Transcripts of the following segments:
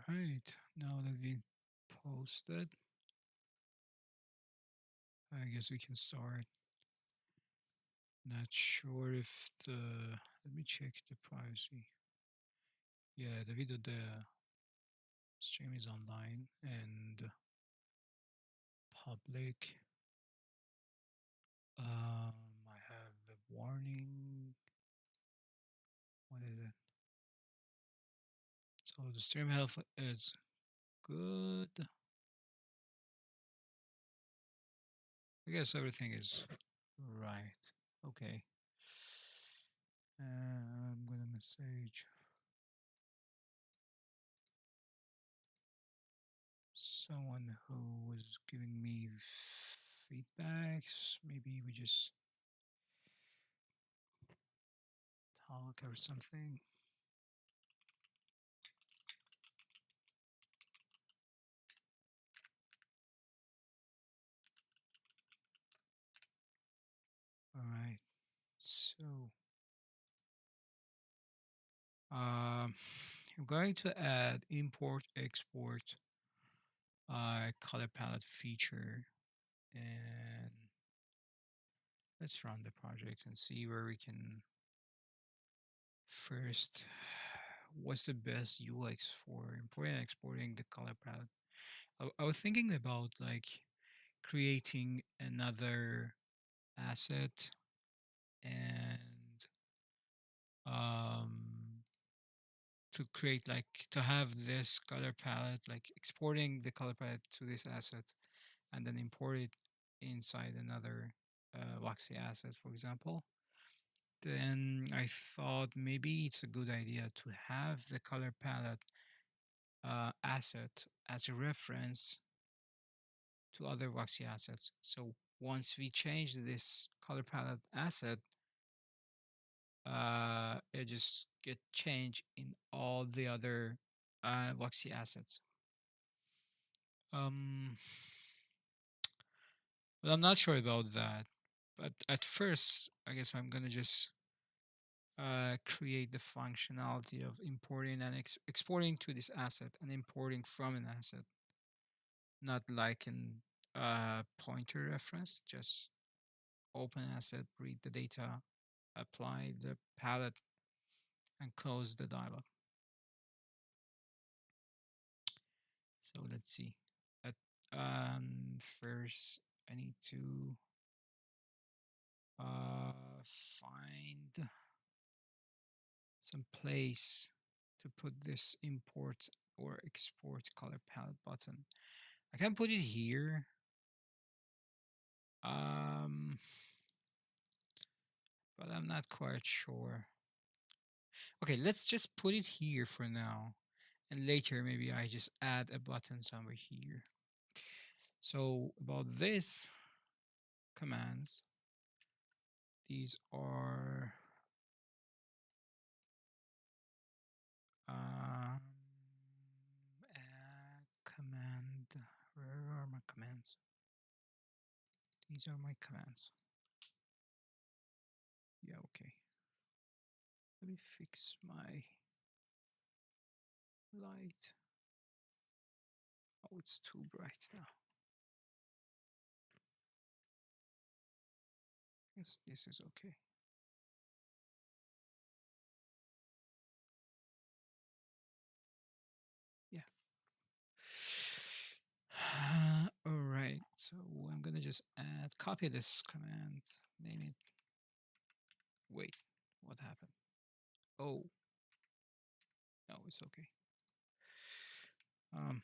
Right, now that we posted, I guess we can start. Not sure if the, let me check the privacy. Yeah, the stream is online and public. I have a warning. What is it? So the stream health is good. I guess everything is right. Okay. I'm gonna message someone who was giving me feedbacks. Maybe we just talk or something. All right. So I'm going to add import export color palette feature, and let's run the project and see where we can first. What's the best UX for importing and exporting the color palette? I was thinking about like creating another asset and um to create like to have this color palette, like exporting the color palette to this asset and then import it inside another Voxy asset, for example. Then I thought maybe it's a good idea to have the color palette asset as a reference to other Voxy assets. So once we change this color palette asset, it just get changed in all the other Voxy assets. Um, but I'm not sure about that. But at first, I guess I'm gonna just create the functionality of importing and exporting to this asset and importing from an asset, not like an pointer reference. Just open asset, read the data, apply the palette, and close the dialog. So let's see. At first, I need to find some place to put this import or export color palette button. I can put it here. Um, but I'm not quite sure. Okay, let's just put it here for now. And later, maybe I just add a button somewhere here. So about this commands, these are add command. Where are my commands? These are my commands. Yeah, okay. Let me fix my light. Oh, it's too bright now. Yes, this is okay. Yeah. All right. So I'm gonna just copy this command, name it. Wait, what happened? Oh, no, it's okay. Um,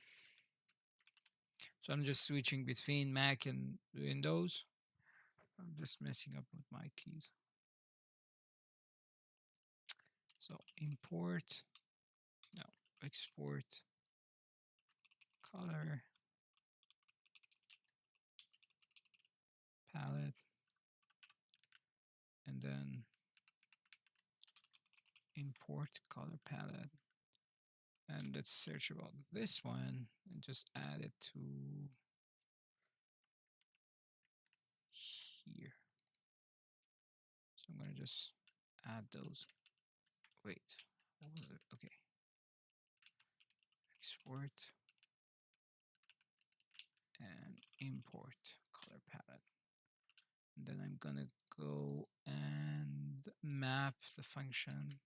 so I'm just switching between Mac and Windows. I'm just messing up with my keys. So import, no, export color palette, and then import color palette. And let's search about this one and just add it to here. So I'm gonna just add those. Wait, what was it? Okay. export and import color palette. And then I'm gonna go and map the function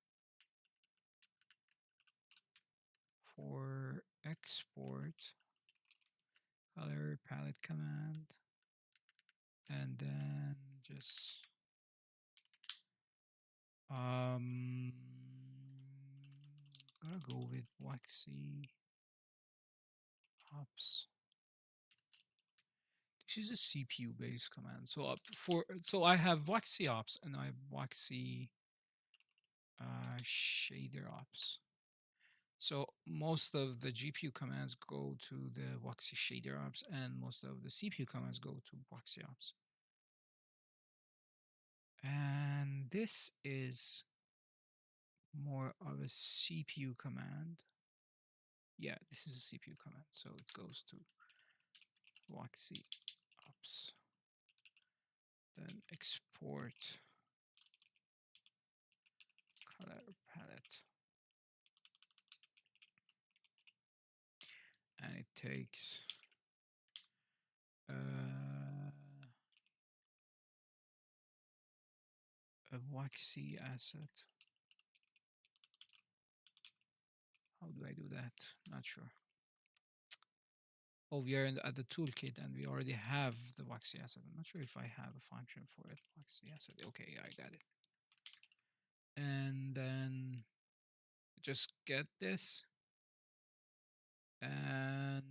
for export color palette command, and then just gonna go with Voxy ops. This is a CPU based command. So I have Voxy ops and I have Voxy shader ops. So most of the GPU commands go to the Voxy shader ops, and most of the CPU commands go to Voxy ops. And this is more of a CPU command. Yeah, this is a CPU command. So it goes to Voxy ops, then export color palette. And it takes a Voxy asset. How do I do that? Not sure. Oh, we are at the toolkit and we already have the Voxy asset. I'm not sure if I have a function for it. Voxy asset. Okay, yeah, I got it. And then just get this. And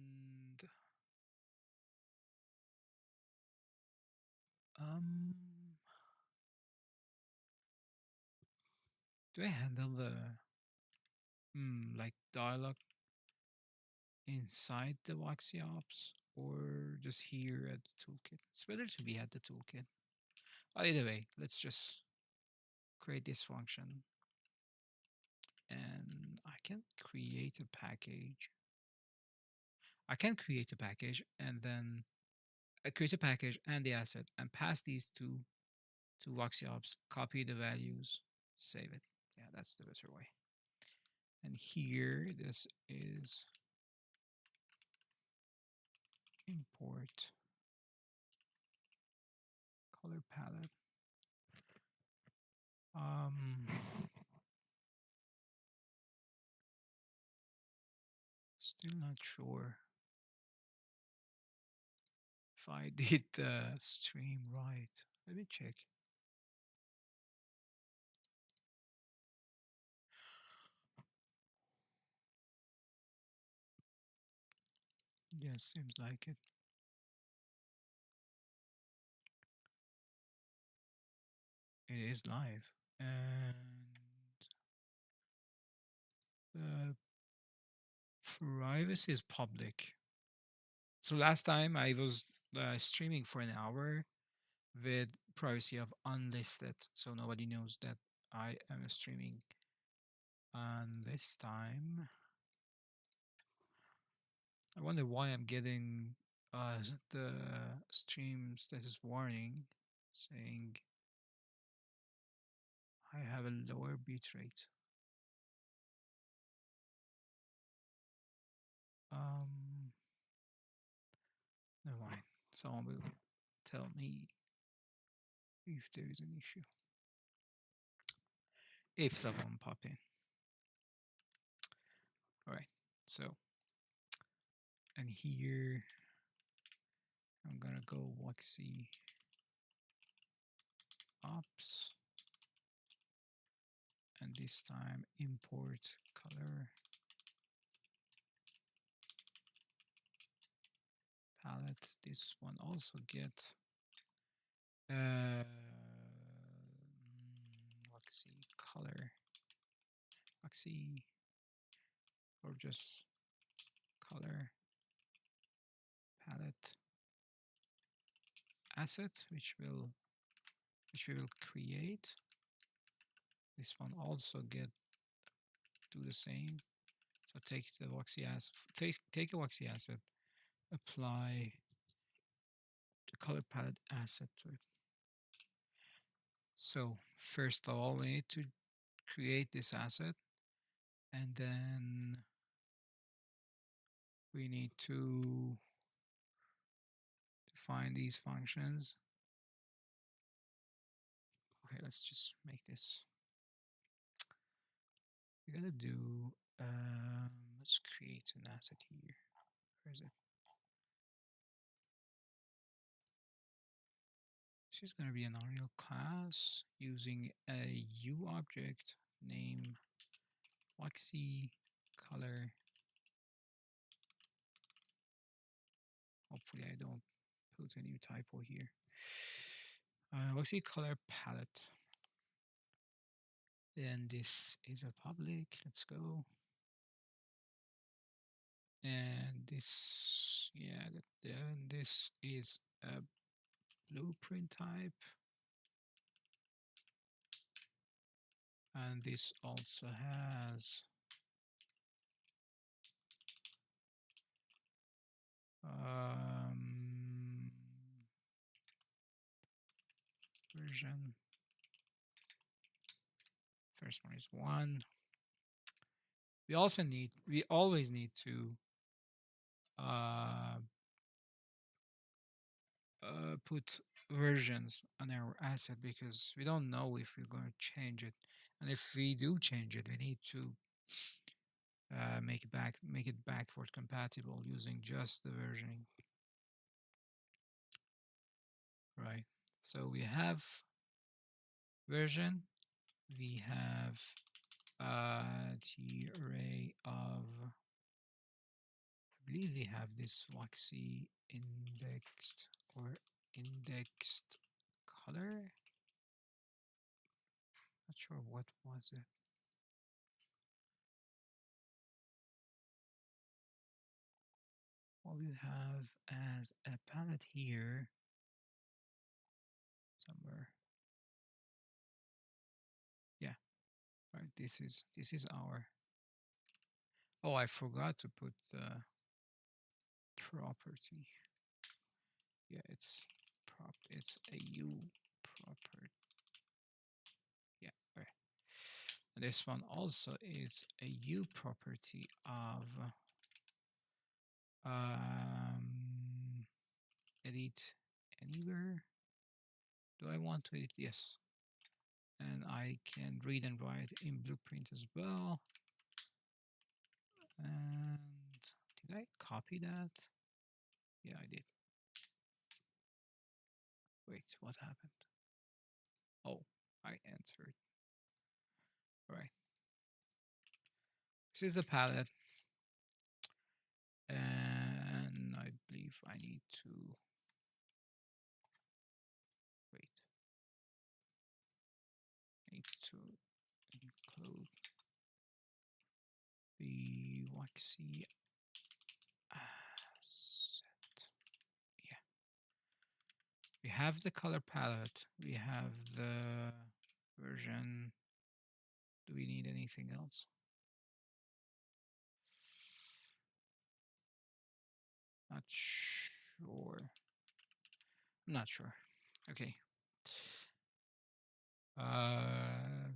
um do I handle the like dialog inside the Voxy ops or just here at the toolkit? It's better to be at the toolkit. Either way, let's just create this function and I can create a package. I can create a package and then I create a package and the asset and pass these two to Voxy ops, copy the values, save it. Yeah, that's the better way. And here, this is import color palette. Um, Still not sure if I did the stream right. Let me check. Yes, seems like it. It is live. And the privacy is public. So last time I was streaming for an hour with privacy of unlisted, so nobody knows that I am streaming. And this time, I wonder why I'm getting the stream status warning saying I have a lower bitrate. Never mind. Someone will tell me if there is an issue. If someone pop in. All right. So, and here I'm gonna go Voxy ops, and this time import color palette. This one also get Voxy color, Voxy, or just color palette asset, which we will create. This one also do the same. So take the Voxy asset, take a Voxy asset, apply the color palette asset to it. So first of all, we need to create this asset, and then we need to define these functions. Okay, let's just make this. We're gonna do, let's create an asset here. Where is it? This is gonna be an Arial class using a U object name Voxy color. Hopefully I don't put a new typo here. Voxy color palette. And this is a public. Let's go. And this, yeah, then this is a blueprint type. And this also has version. First one is 1. We always need to uh, put versions on our asset because we don't know if we're going to change it. And if we do change it, we need to make it backward compatible using just the versioning. Right. So we have version. We have the array of, I believe we have this Voxy indexed or indexed color. Not sure what was it. What we have as a palette here somewhere. Yeah, right. This is our. Oh, I forgot to put the property. Yeah, it's it's a U property. Yeah, right. And this one also is a U property of edit anywhere. Do I want to edit? Yes. And I can read and write in Blueprint as well. And did I copy that? Yeah, I did. Wait, what happened? Oh, I entered. All right. This is the palette. And I believe I need to wait. I need to include the Voxy asset. Yeah. We have the color palette. We have the version. Do we need anything else? Not sure. I'm not sure. Okay.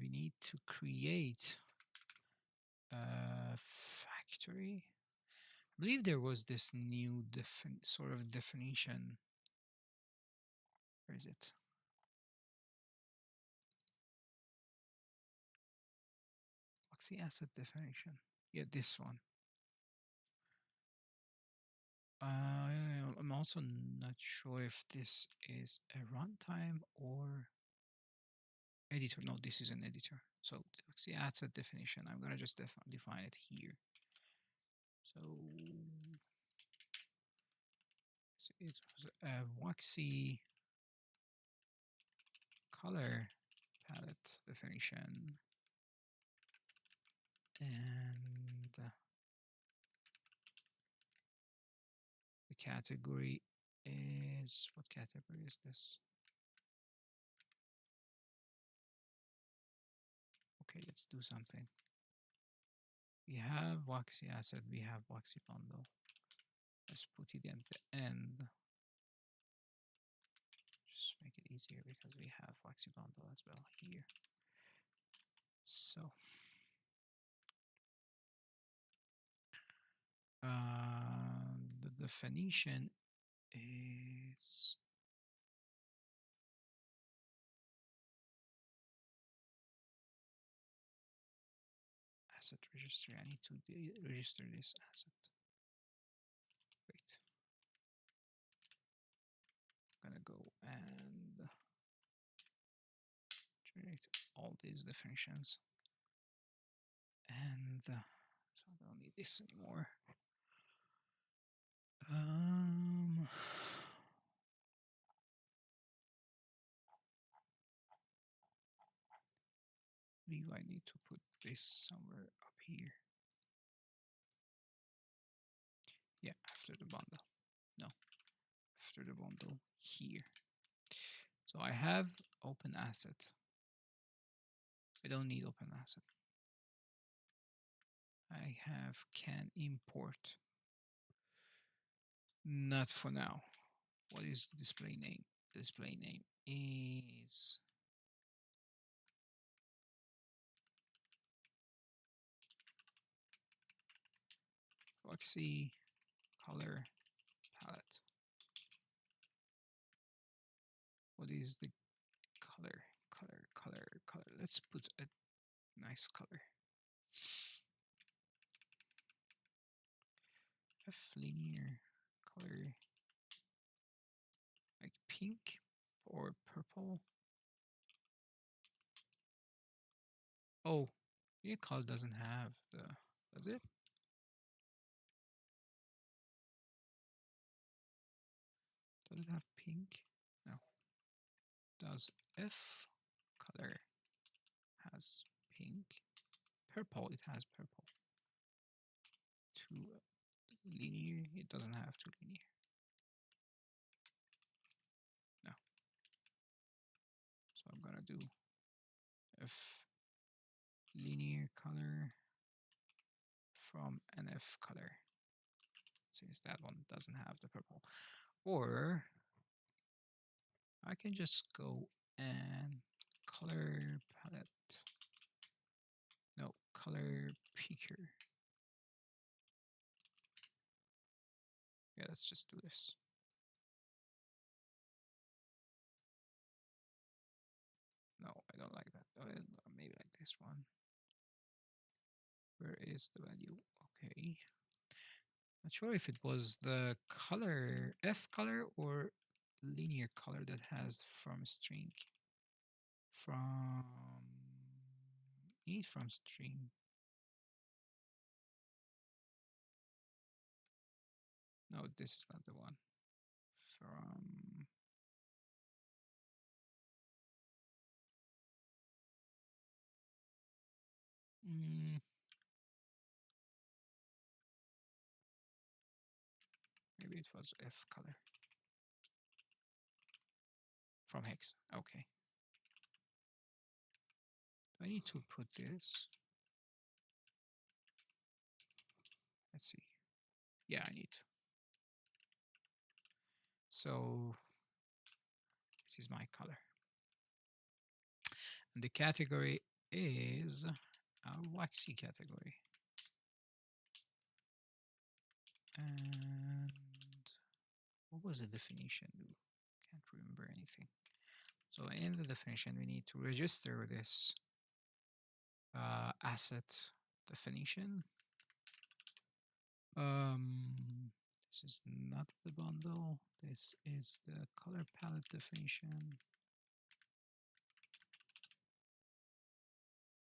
We need to create a factory. I believe there was this new sort of definition. Where is it? What's the asset definition? Yeah, this one. I'm also not sure if this is a runtime or editor. No, this is an editor. So what's the asset definition? I'm gonna just define it here. So it was a Voxy color palette definition, and the category is, what category is this? Okay, let's do something. We have Voxy asset, we have Voxy bundle. Let's put it at the end. Just make it easier because we have Voxy bundle as well here. So, definition is asset registry. I need to register this asset. Wait. I'm gonna go and generate all these definitions. And so I don't need this anymore. Believe I need to put this somewhere up here. Yeah, after the bundle. No, after the bundle here. So I have open asset. I don't need open asset. I have can import. Not for now. What is the display name? The display name is Voxy color palette. What is the color? Color. Let's put a nice color. F linear color, like pink or purple. Oh, linear color doesn't have the, does it? Does it have pink? No. Does F color has pink? Purple, it has purple. To linear, it doesn't have to linear. No. So I'm gonna do F linear color from NF color, since that one doesn't have the purple. Or I can just go and color palette. No, color picker. Yeah, let's just do this. No, I don't like that. Maybe like this one. Where is the value? Okay. Not sure if it was the color, F color or linear color that has from string. From from string. No, this is not the one. From maybe it was F color. From hex. Okay. Do I need to put this? Let's see. Yeah, I need to. So this is my color. And the category is a waxy category. And what was the definition? Can't remember anything. So in the definition, we need to register this asset definition. This is not the bundle. This is the color palette definition.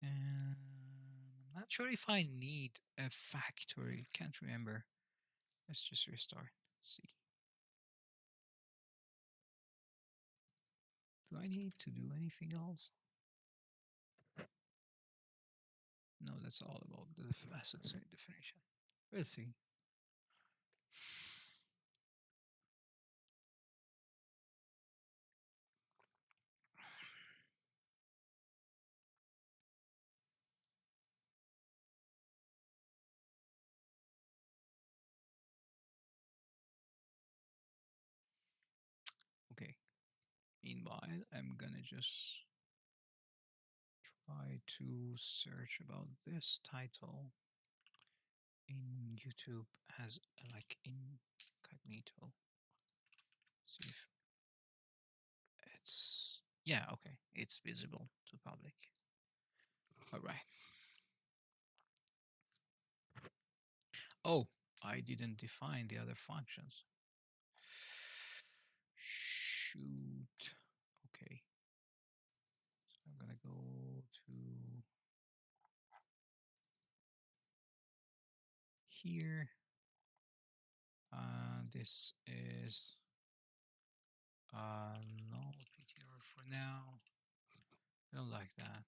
And I'm not sure if I need a factory. Can't remember. Let's just restart. See. Do I need to do anything else? No, that's all about the asset definition. We'll see. Okay. Meanwhile, I'm gonna just try to search about this title in YouTube as like in incognito. See if it's, yeah, okay, it's visible to public. All right. Oh, I didn't define the other functions. Shoot. Okay. So I'm gonna go to here. This is null PTR for now. I don't like that.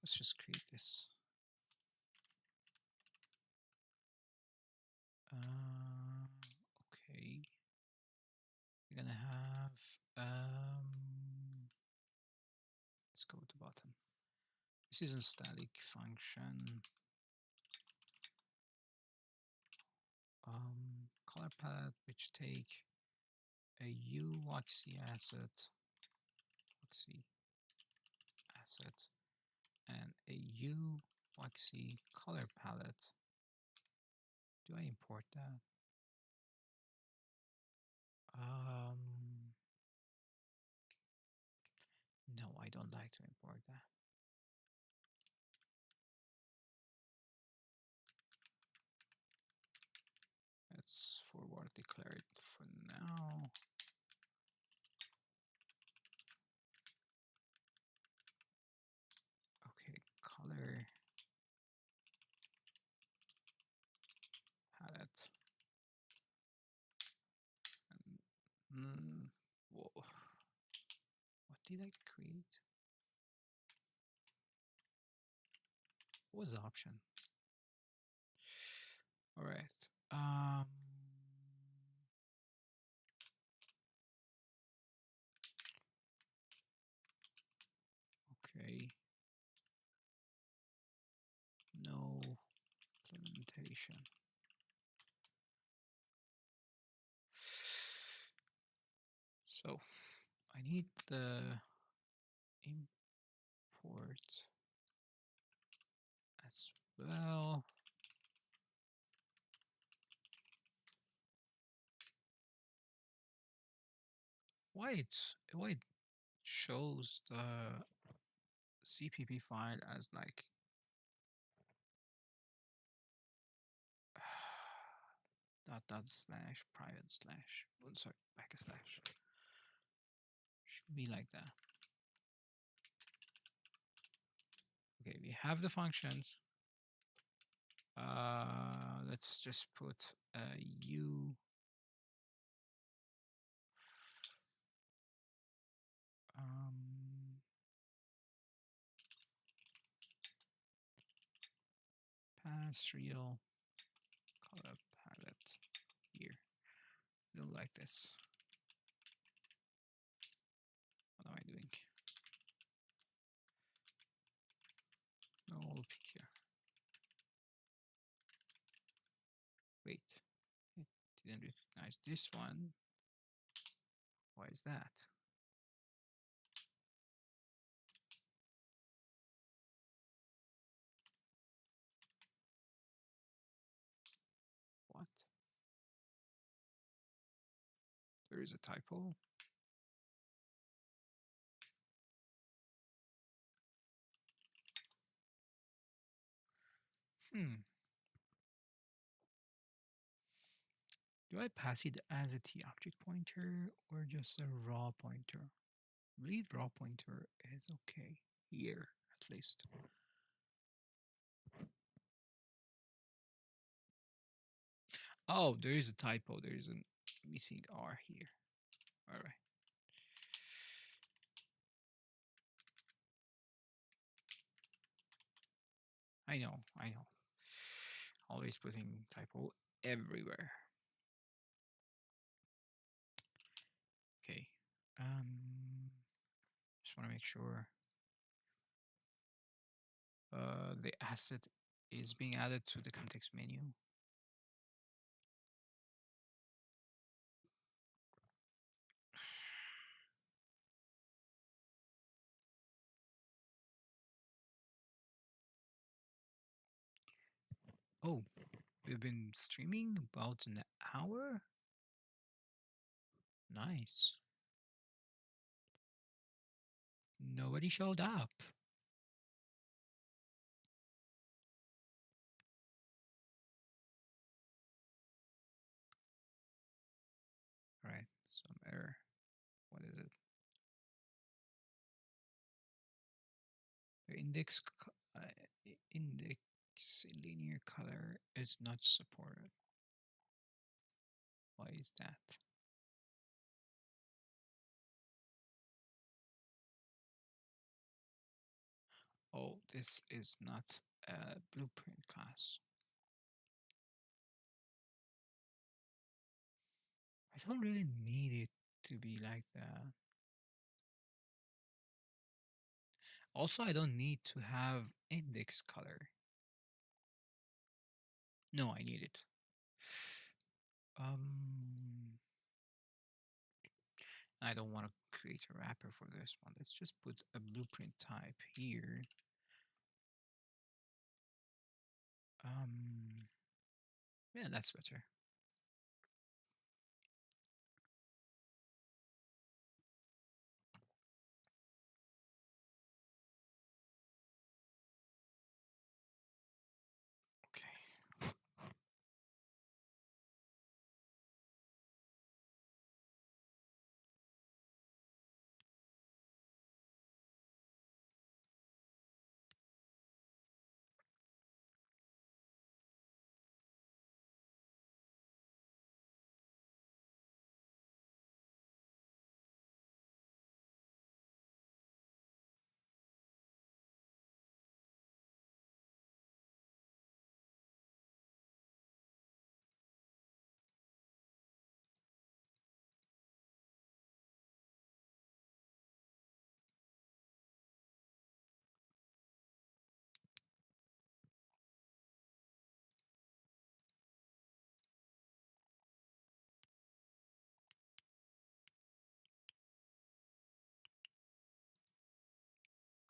Let's just create this. Okay. We're gonna have let's go to bottom. This is a static function. Color palette which take a Voxy asset and a Voxy color palette. Do I import that? No, I don't like to import that. Let's forward declare it for now. Okay, color palette. And, whoa. What did I create? What was the option? All right. Okay. No implementation. So I need the import as well. Why it shows the CPP file as like dot slash private slash, oh, sorry, backslash. Should be like that. Okay, we have the functions. Let's just put u pass real color palette here. Don't like this. What am I doing? No pick here. Wait, it didn't recognize this one. Why is that? What? There is a typo. Do I pass it as a T object pointer or just a raw pointer? I believe raw pointer is okay here at least. Oh, there is a typo. There is a missing R here. All right. I know. Always putting typo everywhere. Okay. Just want to make sure the asset is being added to the context menu. Oh, We've been streaming about an hour. Nice. Nobody showed up. Right, some error. What is it? The index linear color is not supported. Why is that? Oh, this is not a blueprint class. I don't really need it to be like that. Also, I don't need to have index color. No, I need it. Um, I don't want to create a wrapper for this one. Let's just put a blueprint type here. Um, yeah, that's better. Okay.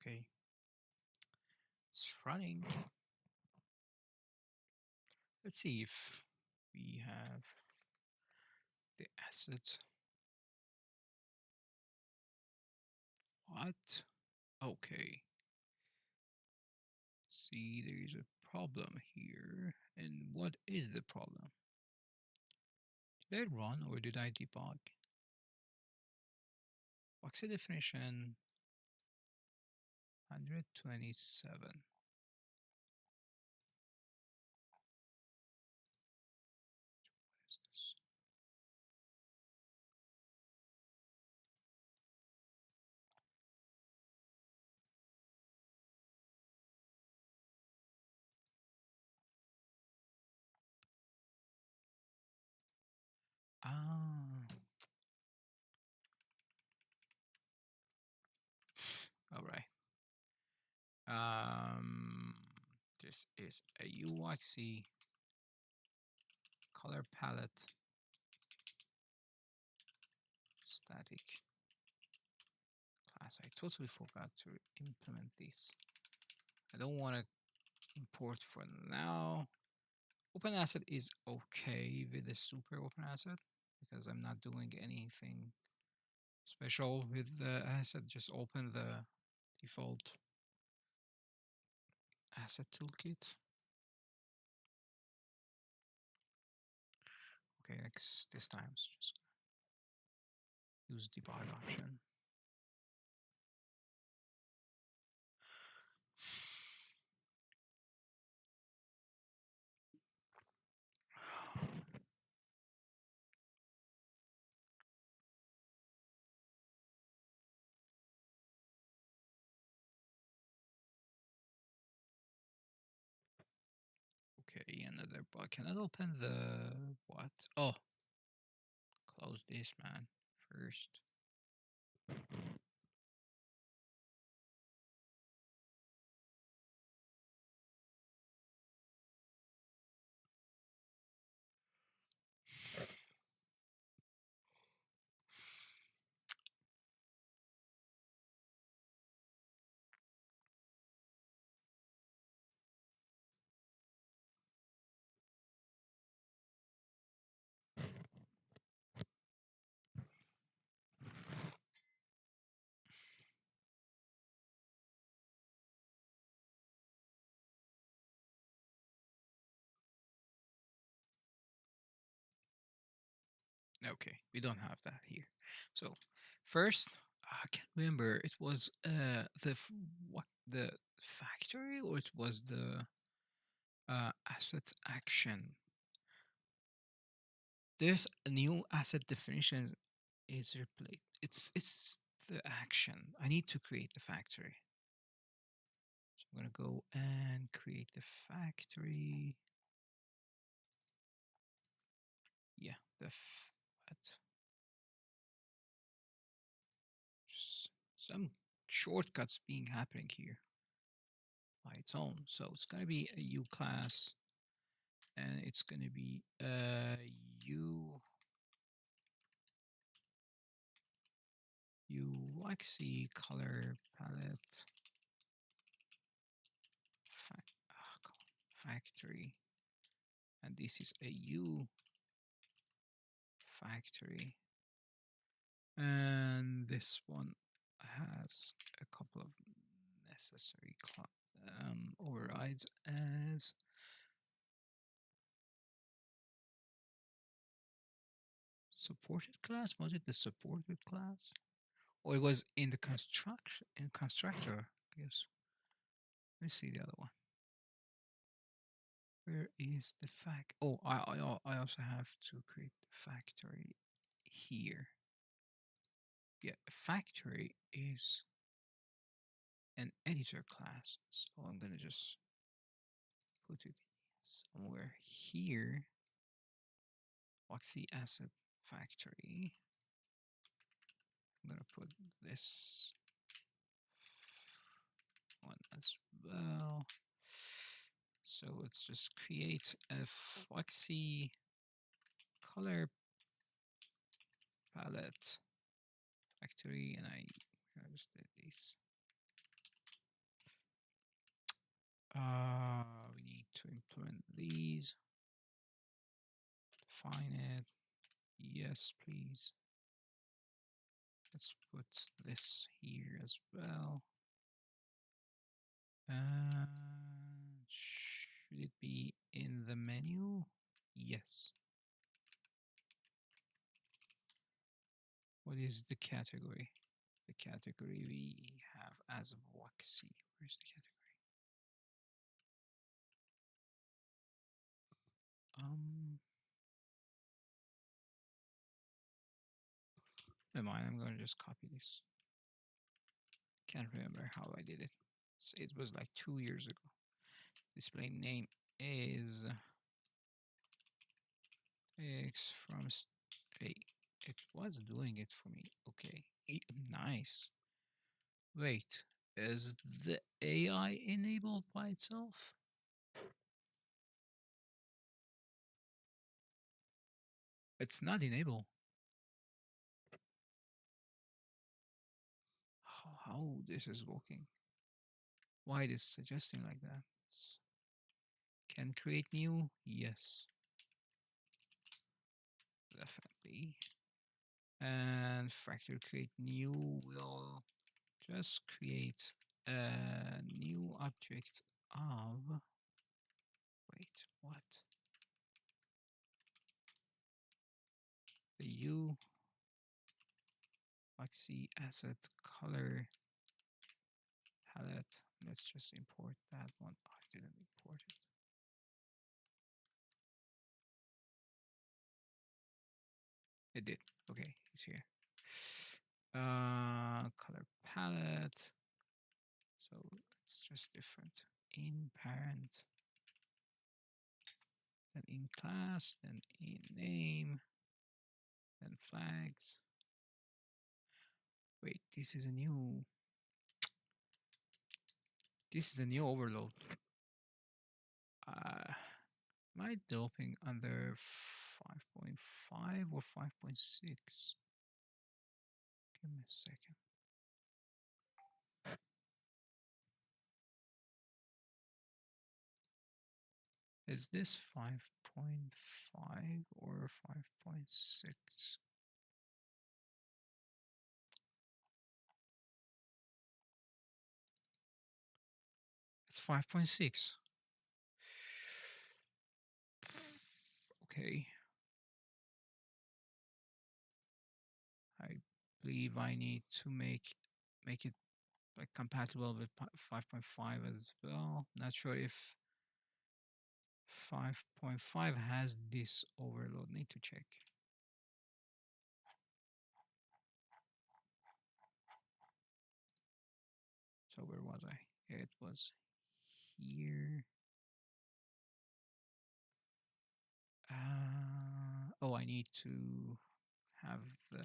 Okay. It's running. Let's see if we have the asset. What? Okay. See, there is a problem here. And what is the problem? Did I run or did I debug? Voxy definition 127. What is this? Ah, all right. Um, this is a UXC color palette static class. I totally forgot to implement this. I don't want to import for now. Open asset is okay with the super open asset because I'm not doing anything special with the asset. Just open the default asset toolkit. Okay, next this time just use debug option. Okay, another bug. Cannot open the what? Oh, close this man first. Okay, we don't have that here. So first, I can't remember. It was what the factory, or it was the asset action. There's a new asset definition is replaced. It's the action. I need to create the factory. So I'm gonna go and create the factory. Yeah, what? Just some shortcuts being happening here by its own. So it's gonna be a U class, and it's gonna be U Voxy color palette come on, factory, and this is a U factory, and this one has a couple of necessary overrides as supported class. Was it the supported class? Or it was in the constructor, I guess. Let me see the other one. Where is the fact? Oh, I also have to create the factory here. Yeah, factory is an editor class. So I'm gonna just put it somewhere here. Voxy asset factory. I'm gonna put this one as well. So let's just create a Voxy color palette factory, and I just did this. We need to implement these. Define it. Yes, please. Let's put this here as well. Should it be in the menu? Yes. What is the category? The category we have as Voxy. Where's the category? Never mind, I'm gonna just copy this. Can't remember how I did it. So it was like 2 years ago. Display name is X from hey, it was doing it for me. Okay, nice. Wait, is the AI enabled by itself? It's not enabled. How this is working? Why it is suggesting like that? Can create new? Yes, definitely. And factor create new will just create a new object of, wait, what? The U Voxy asset color palette. Let's just import that one. Oh, I didn't import it. It did. Okay, it's here. Color palette. So it's just different in parent, then in class, then in name, then flags. Wait, this is a new. This is a new overload. Am I developing under 5.5 or 5.6? Give me a second. Is this 5.5 or 5.6? It's 5.6. Okay. believe I need to make it like compatible with 5.5 as well. Not sure if 5.5 has this overload. Need to check. So where was I? It was here. Oh, I need to have the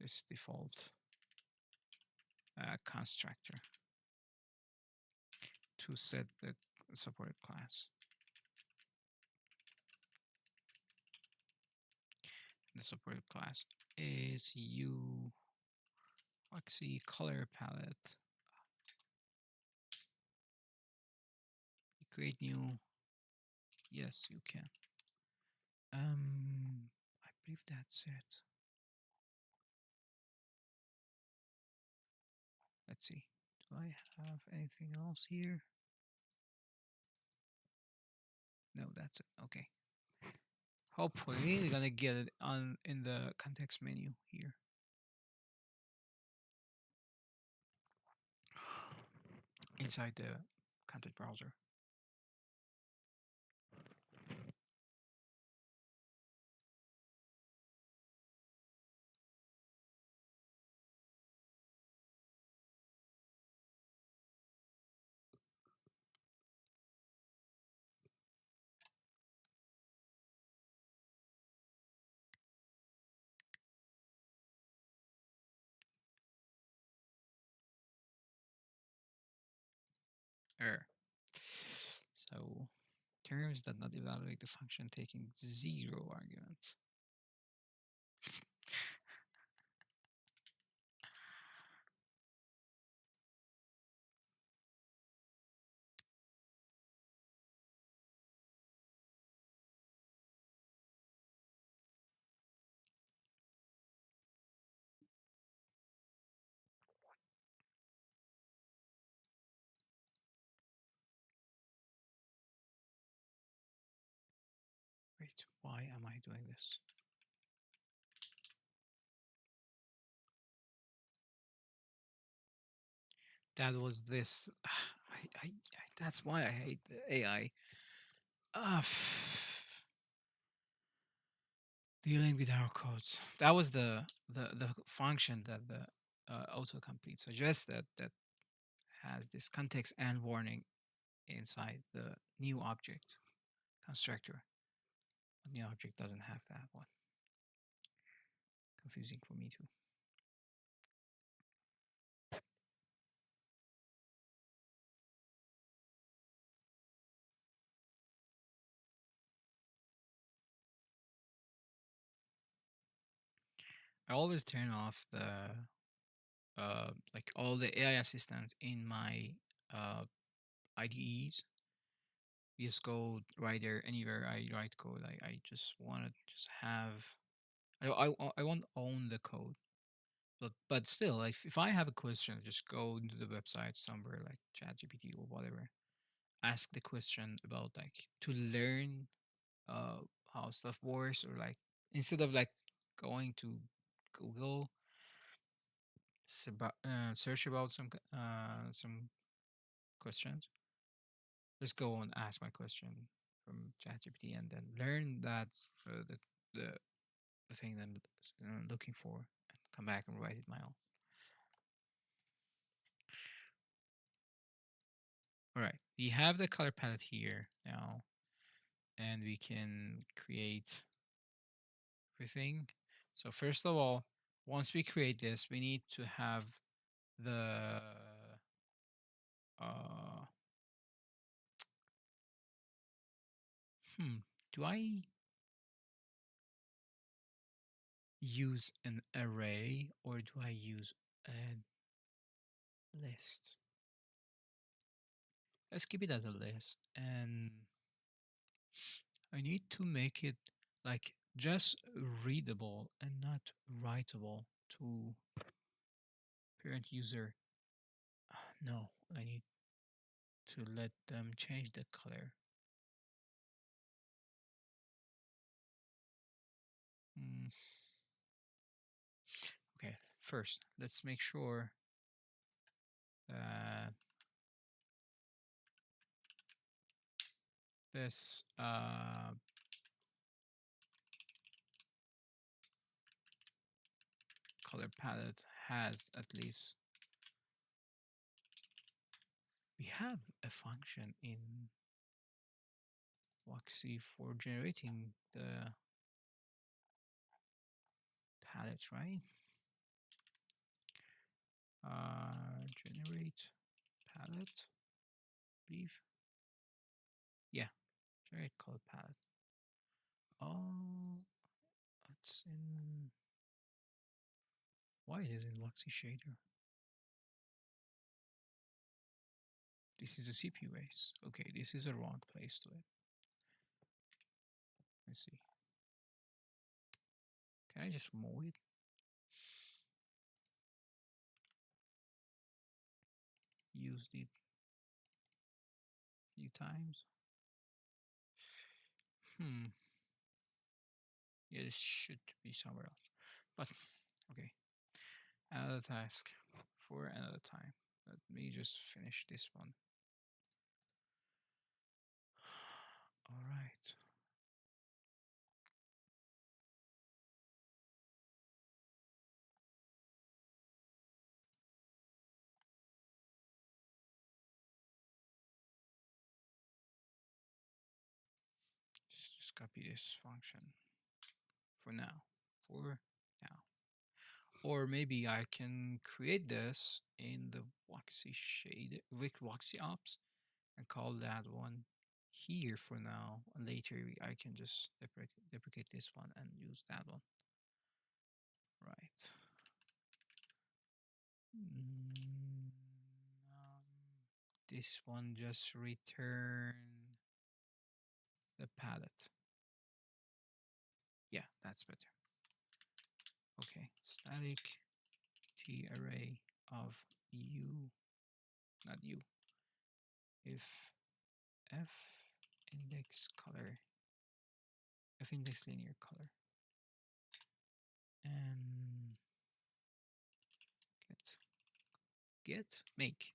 this default constructor to set the supported class. The supported class is Voxy color palette. You create new. Yes, you can. I believe that's it. Let's see. Do I have anything else here? No, that's it. Okay. Hopefully, we're gonna get it on in the context menu here. Inside the content browser. Error. So terms that not evaluate the function taking 0 arguments. Wait, why am I doing this? That was this. That's why I hate the AI. Uh, dealing with our codes. That was the function that the autocomplete suggested that has this context and warning inside the new object constructor. But the object doesn't have that one. Confusing for me too. I always turn off the like all the AI assistants in my IDEs. Just go right there anywhere I write code. I just want to just have. I want to own the code. But still, like if I have a question, just go into the website somewhere like ChatGPT or whatever. Ask the question about like to learn uh how stuff works, or like instead of like going to Google search about some questions, just go and ask my question from ChatGPT and then learn that the the thing that I'm looking for, and come back and write it my own. All right, we have the color palette here now, and we can create everything. So first of all, once we create this, we need to have the uh do I use an array or do I use a list? Let's keep it as a list, and I need to make it like just readable and not writable to parent user. No, I need to let them change the color. Mm, okay, first, let's make sure that this color palette has at least, we have a function in Voxy for generating the palette, right? Generate palette, believe. Yeah, generate color palette. Oh, it's in. Why it is in Voxy shader? This is a CPU base. Okay, this is a wrong place to it. Let's see. Can I just move it? Used it a few times. Hmm. Yeah, this should be somewhere else. But okay. Another task for another time. Let me just finish this one. All right. Just copy this function for now. For now. Or maybe I can create this in the Voxy shade with Voxy ops and call that one here for now. And later I can just deprecate this one and use that one. Right. This one just return the palette. Yeah, that's better. Okay, static t array of u, not u, if f index color, f index linear color, and get make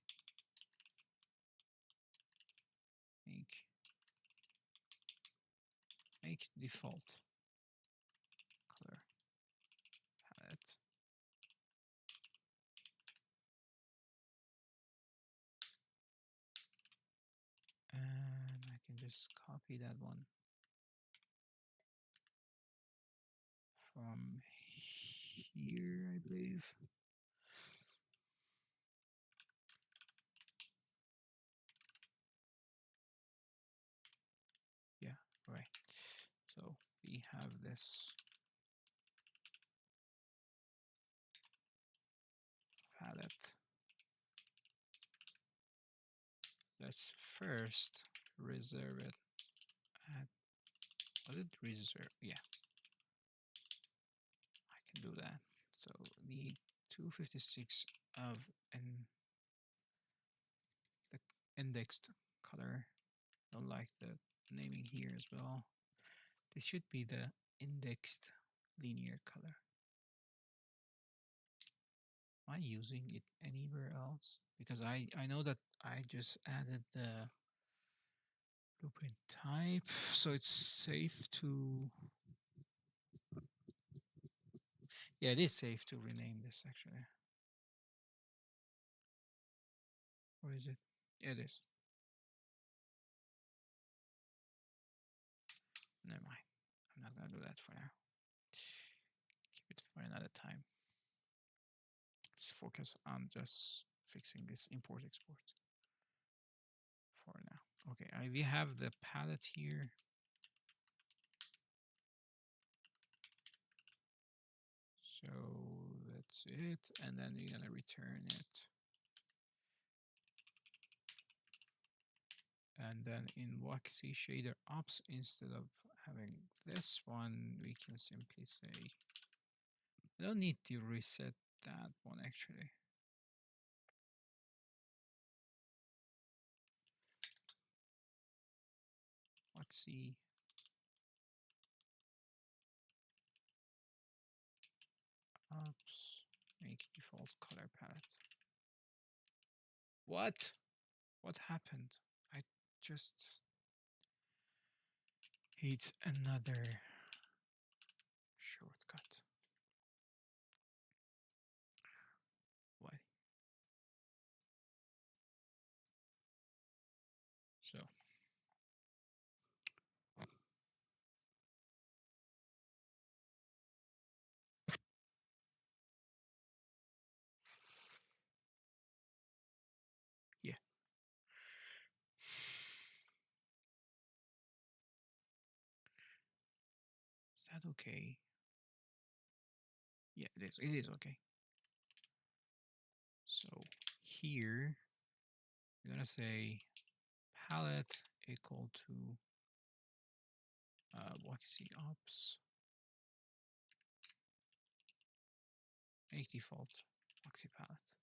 default color palette. And I can just copy that one from here, I believe. Yeah, right. So we have this palette. Let's first reserve it at, what did reserve? Yeah, I can do that. So the 256 of the indexed color. Don't like the naming here as well. This should be the indexed linear color. Am I using it anywhere else? Because I know that I just added the blueprint type, so it's safe to, yeah, it is safe to rename this actually. Or is it? Yeah, it is. Never mind. I'm not gonna do that for now. Keep it for another time. Let's focus on just fixing this import export for now. Okay, we have the palette here. So that's it, and then we're gonna return it. And then in Voxy shader ops, instead of having this one, we can simply say, I don't need to reset that one actually. Voxy make default color palette. What happened? I just hate another shortcut. Why? So yeah. Is that okay? Yeah, it is. It is okay. So here we're gonna say palette equal to Voxy ops make default Voxy palette.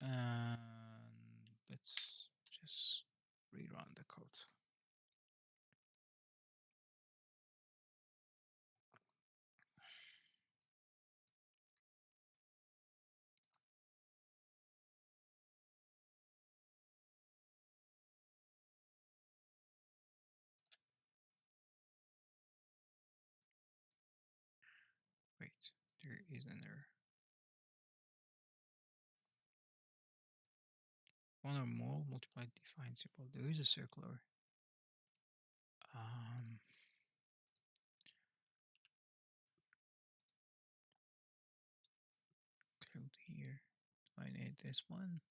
And let's just rerun the code. Wait, there is an error. One or more multiplied defined symbol. There is a circular. Um, Include here. Do I need this one?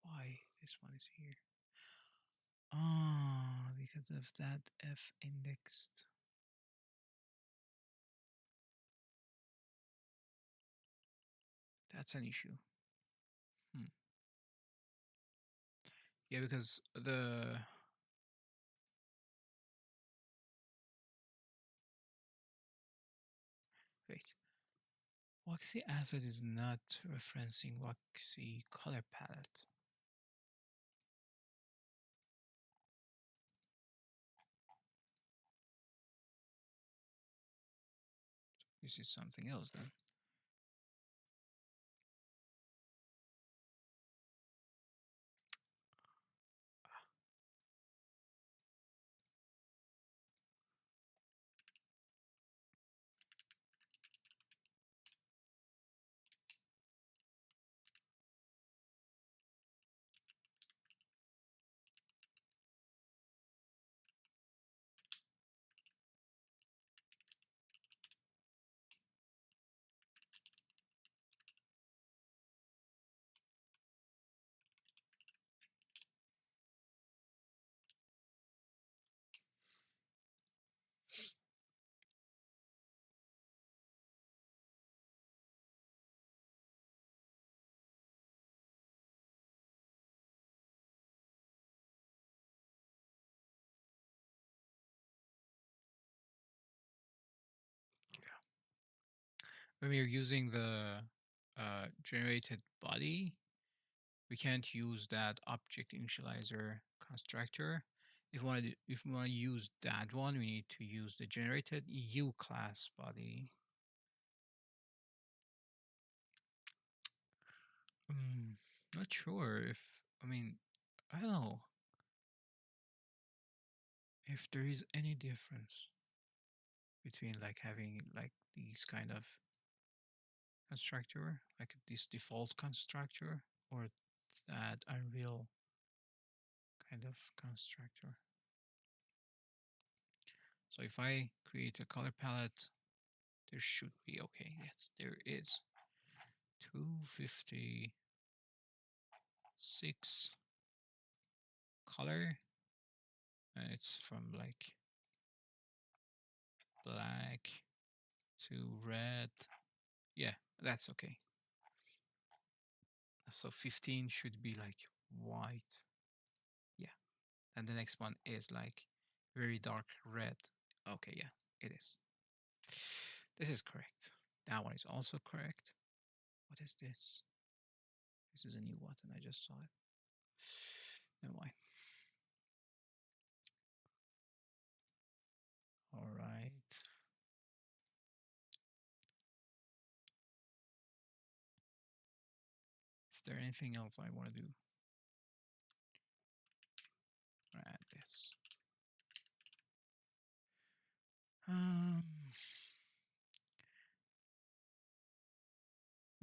Why this one is here? Ah, because of that F indexed. That's an issue. Yeah, because the wait, Voxy asset is not referencing Voxy color palette. This is something else then. When we are using the generated body, we can't use that object initializer constructor. If we want to use that one, we need to use the generated U class body. Not sure if I don't know if there is any difference between like having like these kind of constructor, like this default constructor, or that Unreal kind of constructor. So if I create a color palette, there should be okay. Yes, there is 256 color, and it's from like black to red. Yeah, that's okay. So 15 should be like white. Yeah. And the next one is like very dark red. Okay, yeah, it is. This is correct. That one is also correct. What is this? This is a new button. I just saw it. Never mind. All right. Is there anything else I want to do? Add this. Um,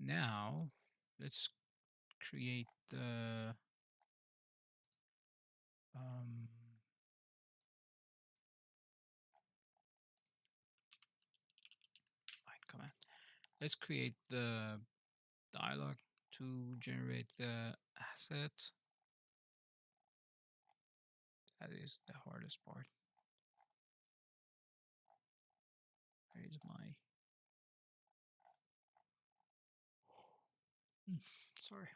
Now let's create the um, line command. Let's create the dialog to generate the asset. That is the hardest part. Where is my sorry.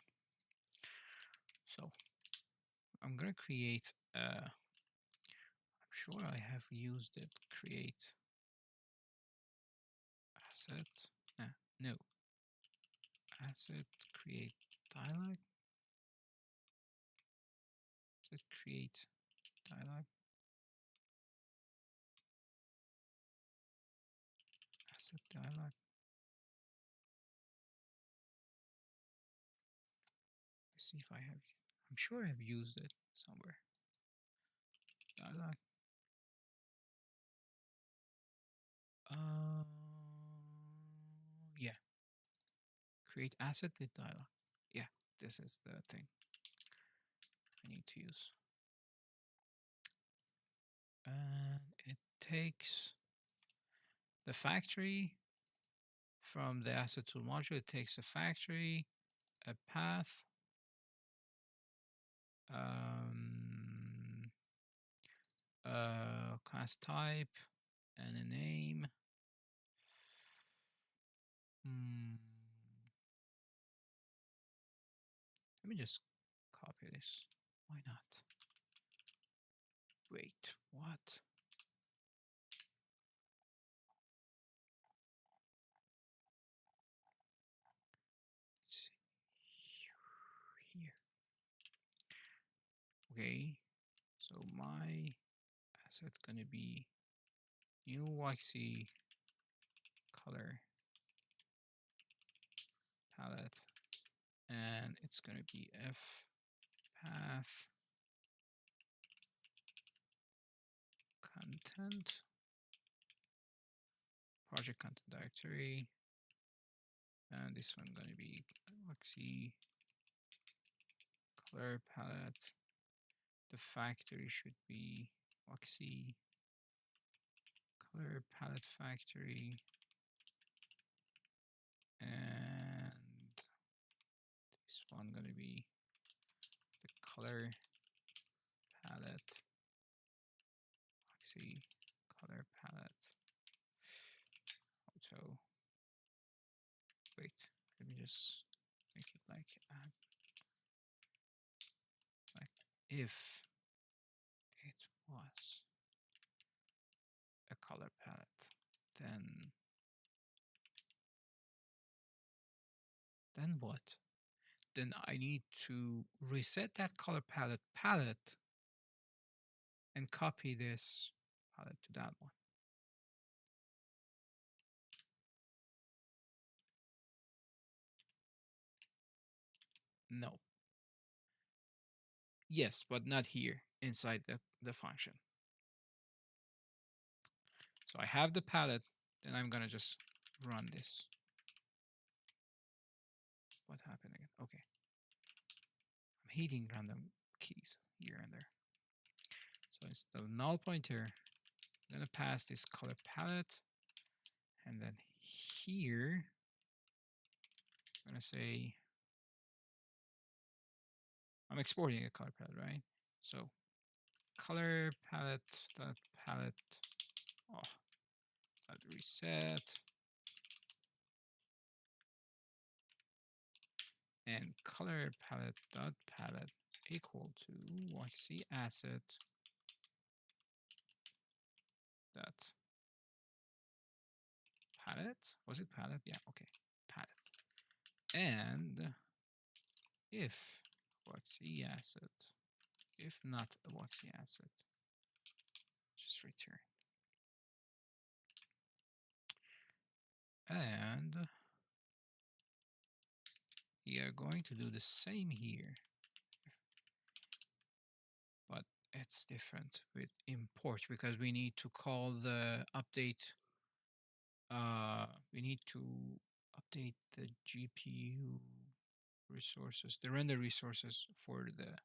So I'm gonna create I'm sure I have used it. Create asset. No. Asset create dialog. Asset create dialog. Asset dialog. Let's see if I have. I'm sure I've used it somewhere. Dialog. Uh, yeah. Create asset with dialog. Yeah, this is the thing I need to use. And it takes the factory from the asset tool module. It takes a factory, a path, a class type, and a name. Let me just copy this. Why not? Wait, what? It's here. Okay, so my asset's gonna be new Voxy color palette, and it's gonna be f path content project content directory, and this one gonna be Voxy color palette. The factory should be Voxy color palette factory, and this one gonna be the color palette Voxy color palette auto. Wait, let me just make it like if it was a color palette, then what? Then I need to reset that color palette and copy this palette to that one. No. Yes, but not here inside the function. So I have the palette, then I'm gonna just run this. What happened again? Okay. I'm hitting random keys here and there. So instead of null pointer, I'm gonna pass this color palette, and then here I'm gonna say I'm exporting a color palette, right? So color palette dot palette dot reset, and color palette dot palette equal to Voxy asset dot palette. Was it palette? Yeah, okay, palette. And if Voxy asset, if not a Voxy asset, just return. And we are going to do the same here, but it's different with import because we need to call the update. We need to update the GPU resources, the render resources for the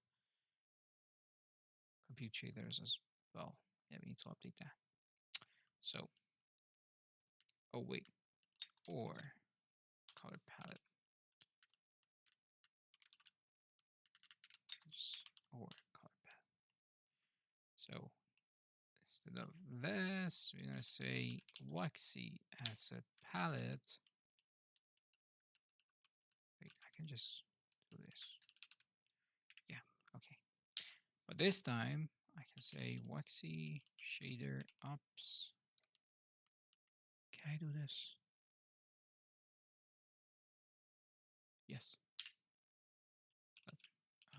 compute shaders as well. Yeah, we need to update that. So, oh wait, or color palette, or color palette. So instead of this, we're gonna say Voxy asset palette. Wait, I can just do this. Yeah, okay. But this time I can say Voxy shader ops. Can I do this? Yes.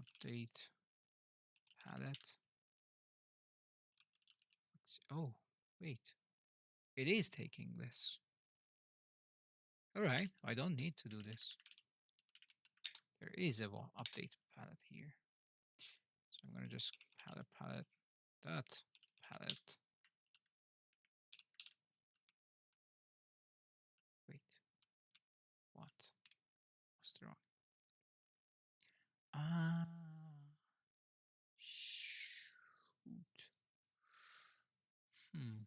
Update palette. Oh, wait. It is taking this. All right, I don't need to do this. There is a update palette here. So I'm gonna just palette that palette. Wait, what? What's wrong? Ah, shoot. Hmm.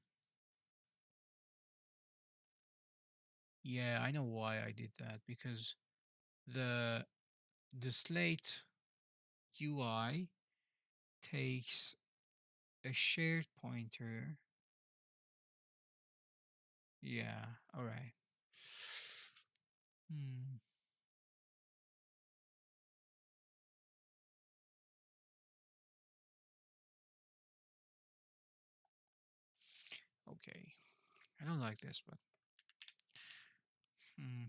Yeah, I know why I did that because the the slate UI takes a shared pointer. Yeah, all right. Hmm. Okay. I don't like this, but hmm.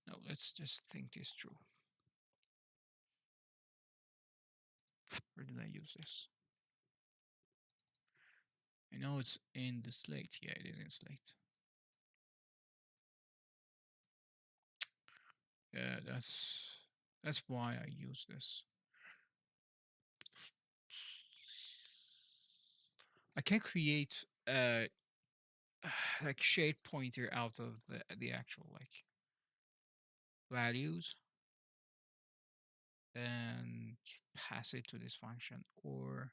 No, let's just think this through. Where did I use this? I know it's in the slate. Yeah, it is in slate. Yeah, that's why I use this. I can create like shade pointer out of the actual like values and pass it to this function, or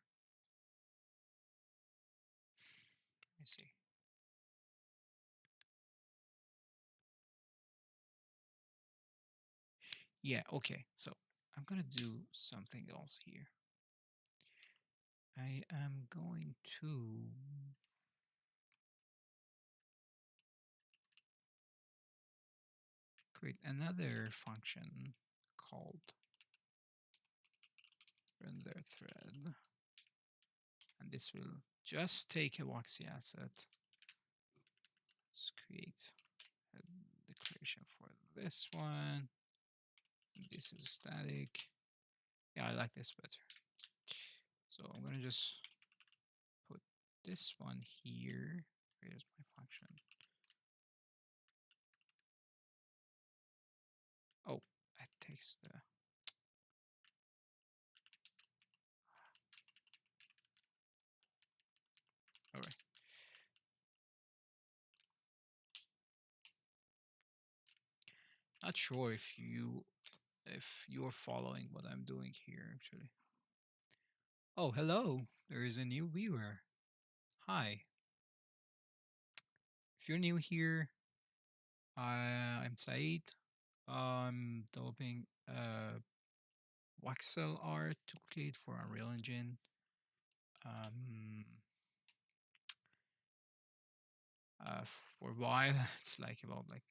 let me see. Yeah, okay. So I'm gonna do something else here. I am going to create another function called render thread, and this will just take a Voxy asset. Let's create a declaration for this one. This is static. Yeah, I like this better. So I'm gonna just put this one here. Here's my function. Oh, it takes the. All right. Not sure if you're following what I'm doing here actually. Oh, hello. There is a new viewer. Hi. If you're new here, I'm Saeid. I'm developing a voxel art toolkit for Unreal Engine. Um, for a while, it's like about like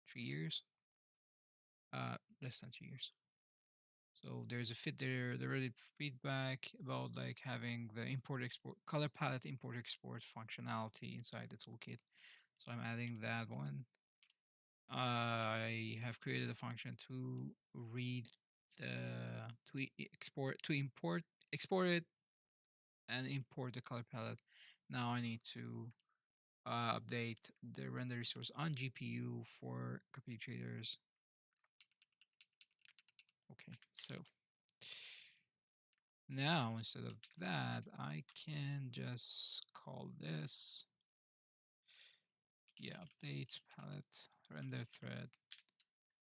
3 years, less than 2 years. So there's a fit there. There already feedback about like having the import export color palette import export functionality inside the toolkit. So I'm adding that one. I have created a function to read export to import export it and import the color palette. Now I need to update the render resource on GPU for computators. Okay, so now instead of that, I can just call this, yeah, update palette render thread.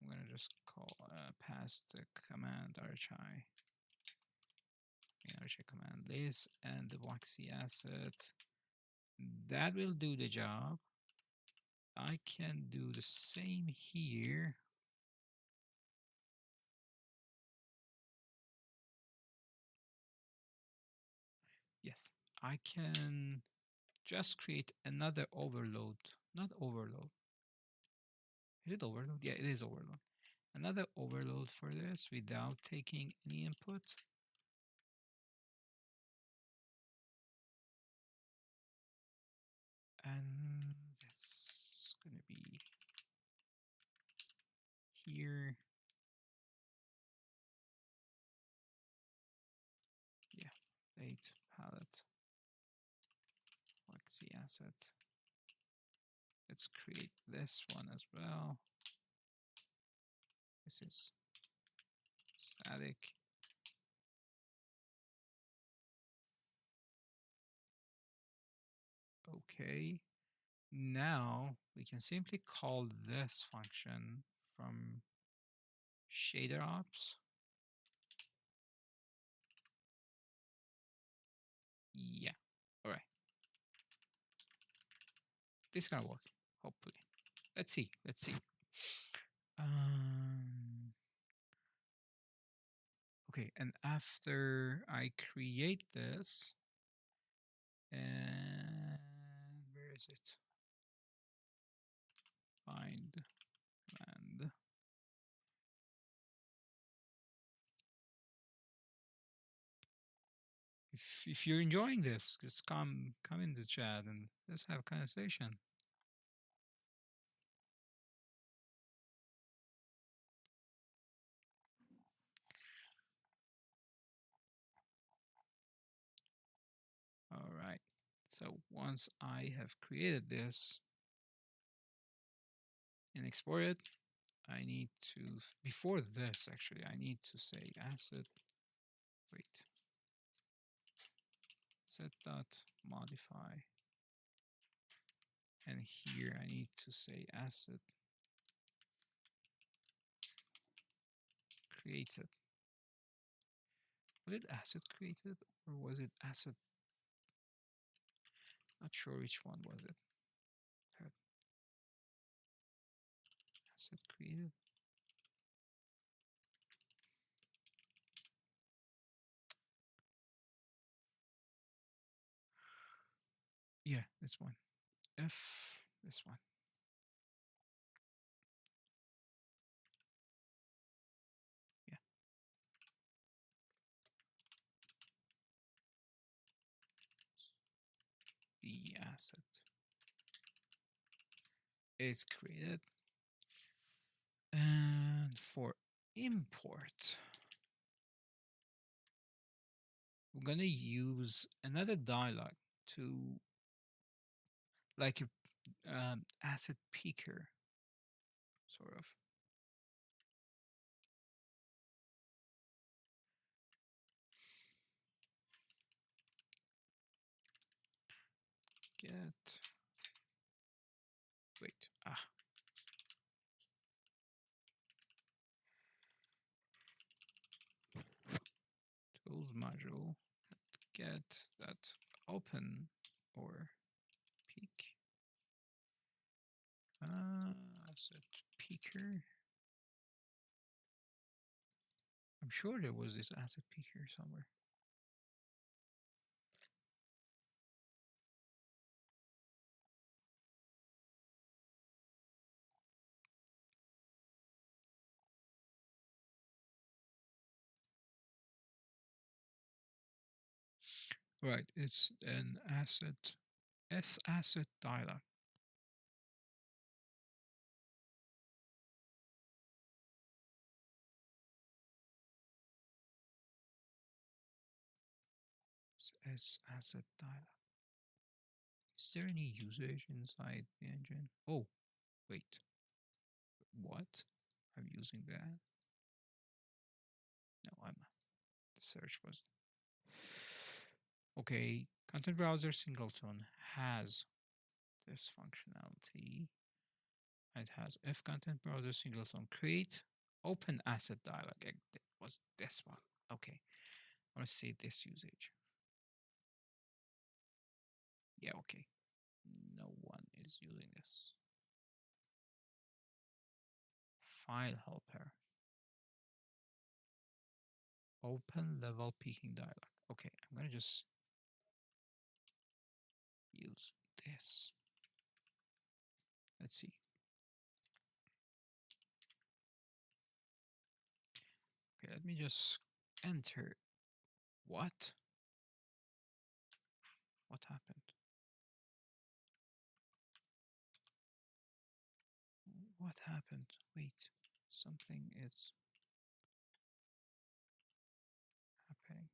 I'm gonna just call pass the command rhi command this and the Voxy asset. That will do the job. I can do the same here. Yes, I can just create another overload. Not overload. Is it overload? Yeah, it is overload. Another overload for this without taking any input. And that's gonna be here. Yeah, date palette, Voxy asset. Let's create this one as well. This is static. Okay. Now we can simply call this function from shader ops. Yeah. All right. This is gonna work. Hopefully. Let's see. Let's see. Okay, and after I create this, and where is it? Find command. If you're enjoying this, just come in the chat and let's have a conversation. All right. So once I have created this and export it, I need to, before this actually, I need to say asset, wait, set dot modify. And here I need to say asset created. Was it asset created or was it asset? Not sure which one was it. Asset created. Yeah, this one. This one. Yeah. The asset is created. And for import, we're gonna use another dialog to like a asset picker, sort of. Get, wait, tools module, get that open or peek. Asset picker. I'm sure there was this asset picker somewhere. Right, it's an asset, S asset dialog. S asset dialog. Is there any usage inside the engine? Oh, wait. What? I'm using that. No, I'm not. The search was. Okay, content browser singleton has this functionality. It has if content browser singleton create open asset dialog. It was this one. Okay, I want to see this usage. Yeah, okay. No one is using this. File helper. Open level peaking dialog. Okay, I'm gonna just use this. Let's see. Okay, let me just enter. What? What happened? What happened? Wait, something is happening.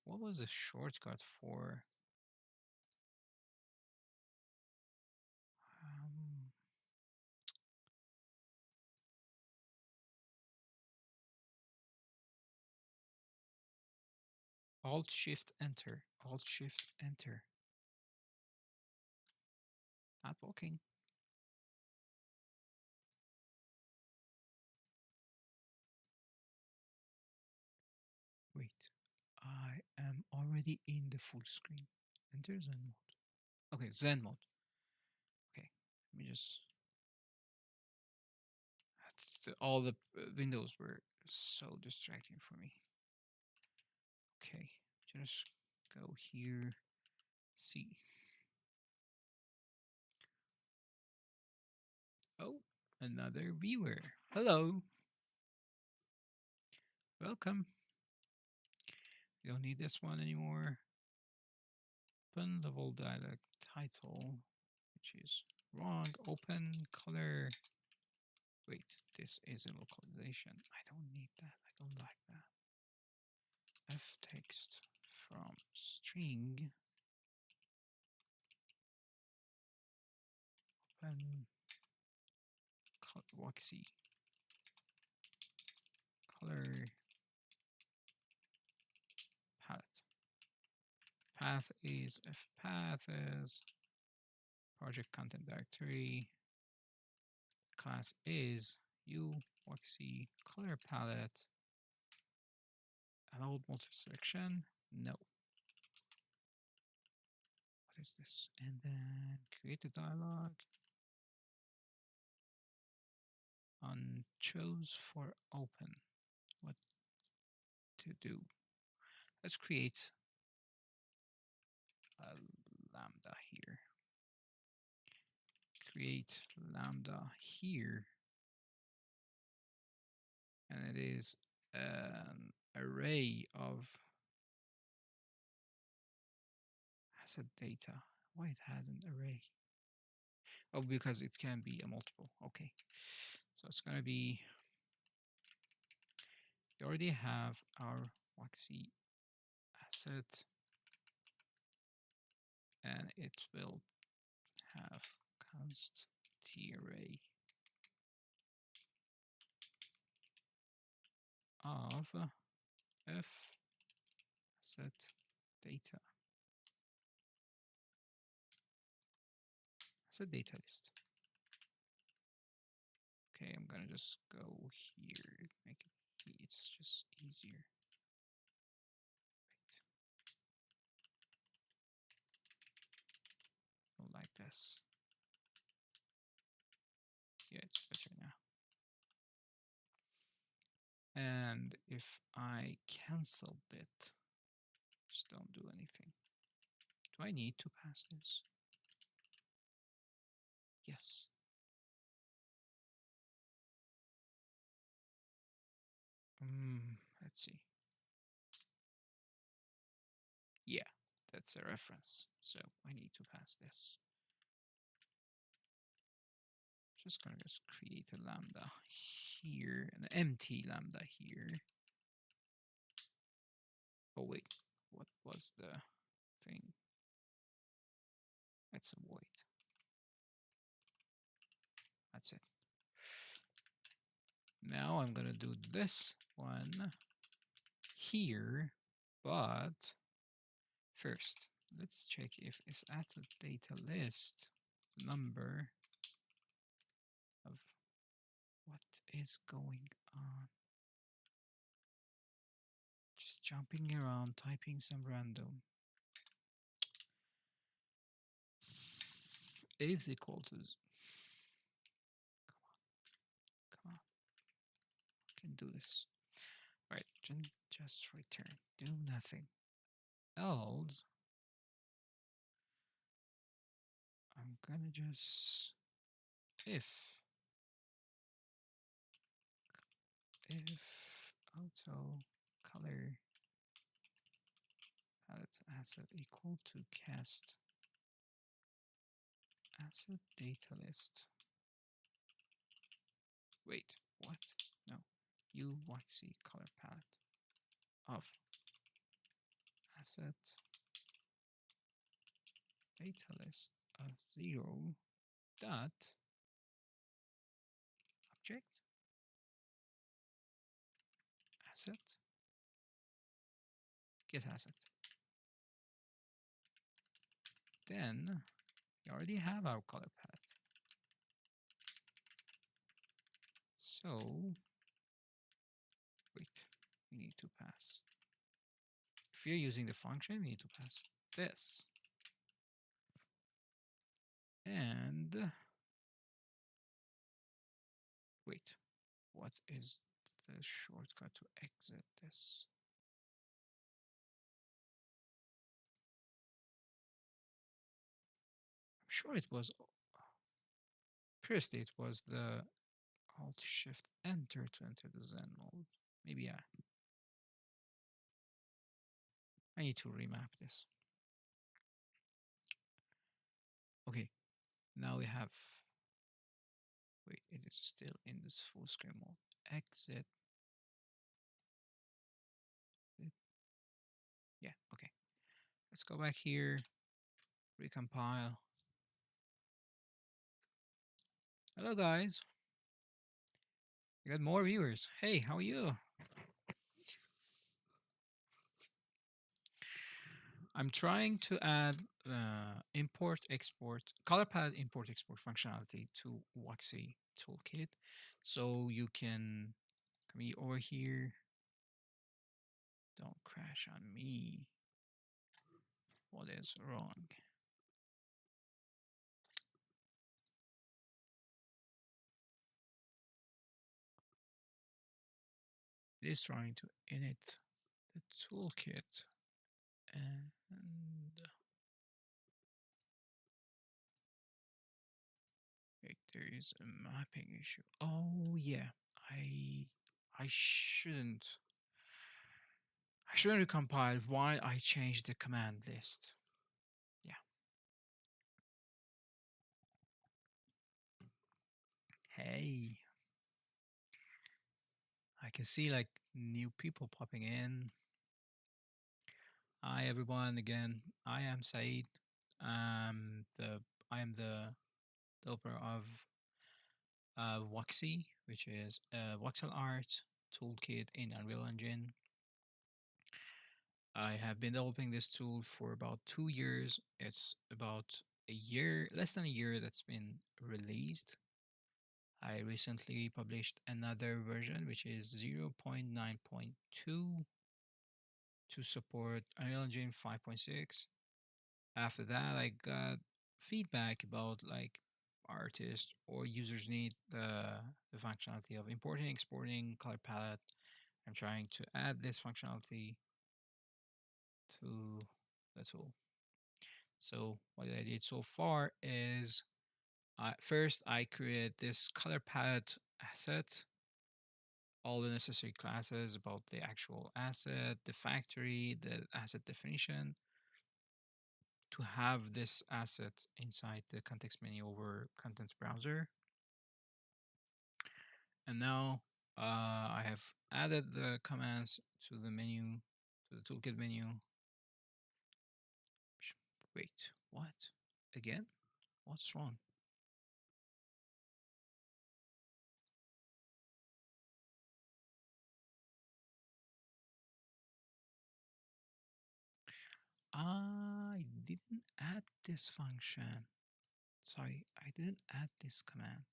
What was the shortcut for? Um, Alt Shift Enter. Alt Shift Enter. Not working. Wait, I am already in the full screen. Enter Zen mode. Okay, Zen mode. Okay, let me just. All the windows were so distracting for me. Okay, just go here. See. Oh, another viewer. Hello. Welcome. We don't need this one anymore. Open level dialog title, which is wrong. Open color. Wait, this is a localization. I don't need that. I don't like that. F text from string. Open Voxy color palette. Path is if path is project content directory. Class is u Voxy color palette. Allowed multi-selection. No. What is this? And then create a dialog on choose for open. What to do? Let's create a lambda here. Create lambda here. And it is an array of asset data. Why it has an array? Oh, because it can be a multiple. Okay. So it's going to be, we already have our Voxy asset, and it will have const t array of f asset data. Asset data list. Okay, I'm gonna just go here, make it, it's just easier. Wait. Go like this. Yeah, it's better now. And if I cancel it, just don't do anything. Do I need to pass this? Yes. Let's see. Yeah, that's a reference. So I need to pass this. Just gonna create a lambda here, an empty lambda here. Oh wait, what was the thing? Let's avoid. That's it. Now I'm gonna do this one here, but first let's check if it's at the data list the number of what is going on. Just jumping around, typing some random is equal to. Come on, I can do this. Right, just return. Do nothing else. I'm gonna just if auto color palette asset equal to cast asset data list. Wait, what? No, UYC color palette of asset data list of 0 dot object asset get asset. Then we already have our color palette. So wait, we need to pass. If you're using the function, we need to pass this. And wait, what is the shortcut to exit this? I'm sure it was previously it was the Alt Shift Enter to enter the Zen mode. Maybe I need to remap this. Okay, now we have. Wait, it is still in this full screen mode. Exit. Yeah, okay. Let's go back here, recompile. Hello, guys. We got more viewers. Hey, how are you? I'm trying to add import export color palette import export functionality to Voxy toolkit, so you can come over here. Don't crash on me. What is wrong? It is trying to init the toolkit, and wait, there is a mapping issue. Oh yeah, I shouldn't. I shouldn't recompile while I change the command list. Yeah. Hey, I can see like new people popping in. Hi everyone again. I am Saeid. I am the developer of Voxy, which is a voxel art toolkit in Unreal Engine. I have been developing this tool for about 2 years. It's about a year, less than a year that's been released. I recently published another version, which is 0.9.2 to support Unreal Engine 5.6. After that, I got feedback about like artists or users need the functionality of importing, exporting color palette. I'm trying to add this functionality to the tool. So what I did so far is first I create this color palette asset, all the necessary classes about the actual asset, the factory, the asset definition, to have this asset inside the context menu over content browser. And now I have added the commands to the menu, to the toolkit menu. Wait, what? again. What's wrong? I didn't add this function. Sorry, I didn't add this command.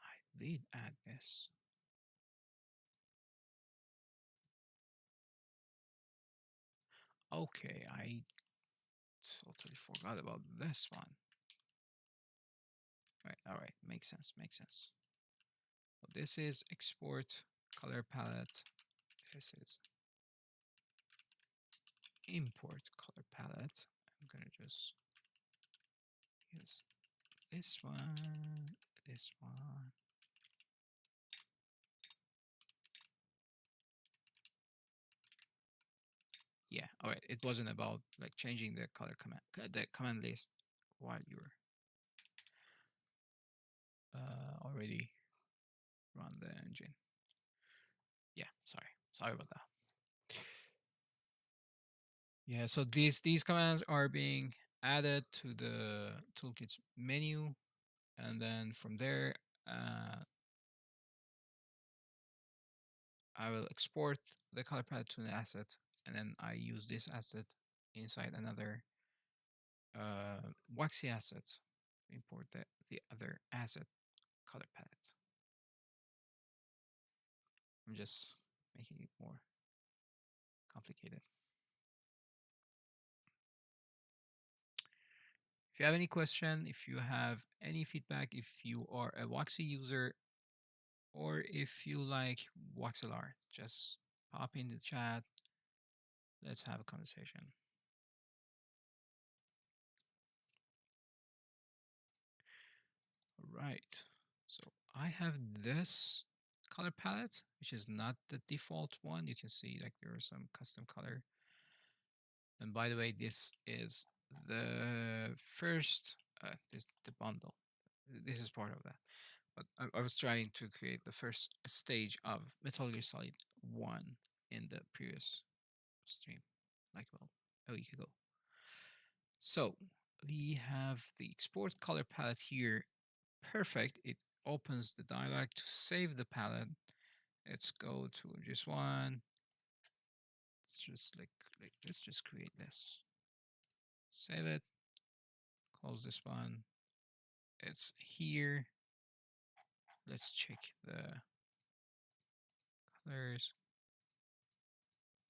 I did add this. Okay, I totally forgot about this one. Right, all right, makes sense, makes sense. So this is export color palette. This is import color palette. I'm gonna just use this one, this one. Yeah, all right. It wasn't about like changing the color command, the command list while you're already run the engine. Yeah, sorry about that. Yeah, so these commands are being added to the toolkit's menu, and then from there, uh, I will export the color palette to an asset, and then I use this asset inside another Voxy asset to import the other asset color palette. I'm just making it more complicated. If you have any question, if you have any feedback, if you are a Voxy user, or if you like voxel art, just pop in the chat. Let's have a conversation. All right. So I have this color palette, which is not the default one. You can see like there are some custom color. And by the way, this is the first, this the bundle. This is part of that. But I was trying to create the first stage of Metal Gear Solid 1 in the previous stream, like well, a week ago. So we have the export color palette here. Perfect. It opens the dialog to save the palette. Let's go to this one. Let's just let's just create this. Save it. Close this one. It's here. Let's check the colors.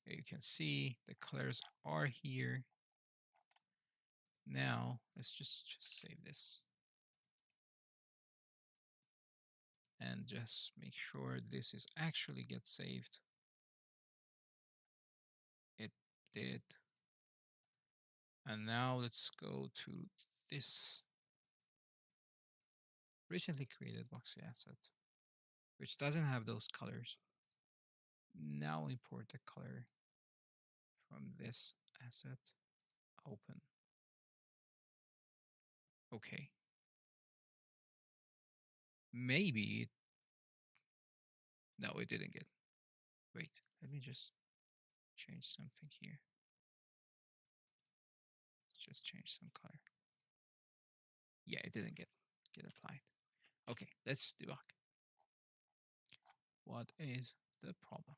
You can see the colors are here. Now let's just save this and just make sure this is actually get saved. It did. And now let's go to this recently created Voxy asset, which doesn't have those colors. Now import the color from this asset. Open. Okay. Maybe it, no, it didn't get. Wait, let me just change something here. Let's just change some color. Yeah, it didn't get applied. Okay, let's debug. What is the problem?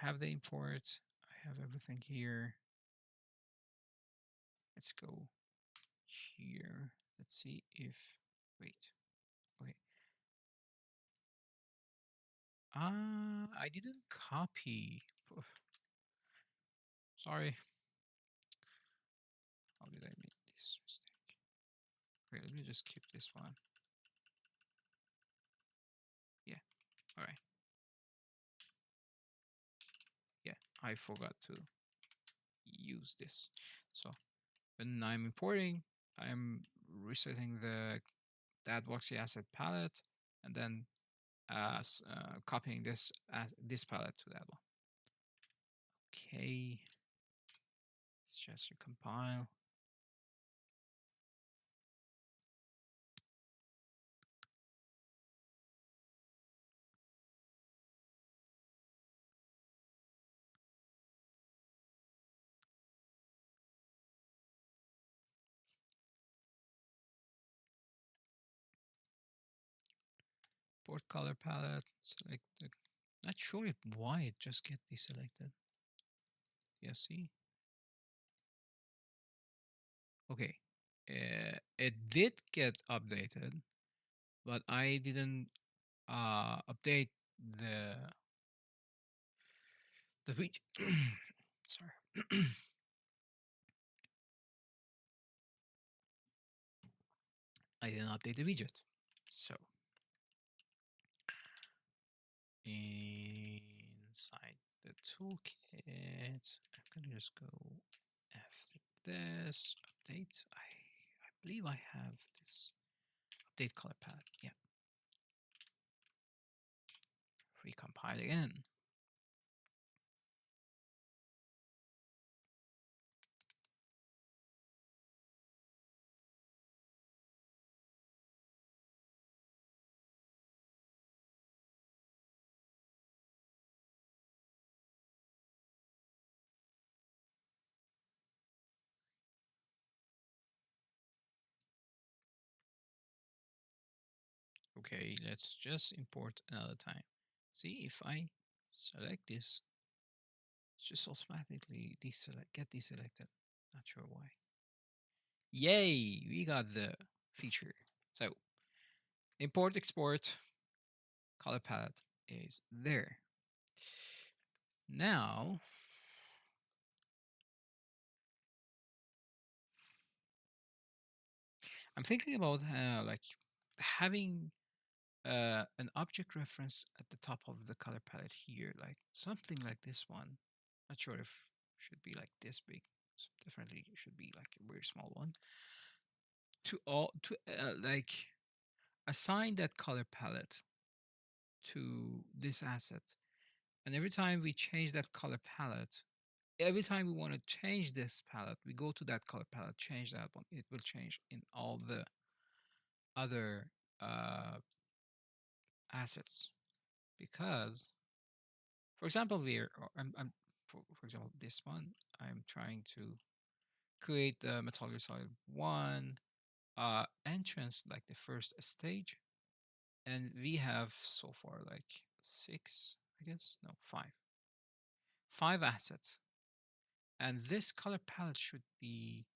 I have the imports. I have everything here. Let's go here. Let's see if, wait, okay. I didn't copy. Oof. Sorry. How did I make this mistake? Okay, let me just keep this one. Yeah, all right. Yeah, I forgot to use this. So when I'm importing, I'm resetting the that Voxy asset palette and then copying this as this palette to that one. Okay, let's just recompile. Port color palette, select the, not sure if why it just get deselected. Yeah, see? Okay. It did get updated, but I didn't update the the reach. Sorry. I didn't update the widget. So inside the toolkit, I'm gonna just go after this update. I believe I have this update color palette. Yeah, recompile again. Okay, let's just import another time. See if I select this, it's just automatically get deselected. Not sure why. Yay, we got the feature. So import, export, color palette is there. Now, I'm thinking about like having an object reference at the top of the color palette here, like something like this one. Not sure if should be like this big. So definitely should be like a very small one. To like assign that color palette to this asset, and every time we change that color palette, every time we want to change this palette, we go to that color palette, change that one. It will change in all the other uh, assets because, for example, for example, this one, I'm trying to create the Metal Gear Solid 1 entrance, like the first stage. And we have so far like six, I guess, no, five assets. And this color palette should be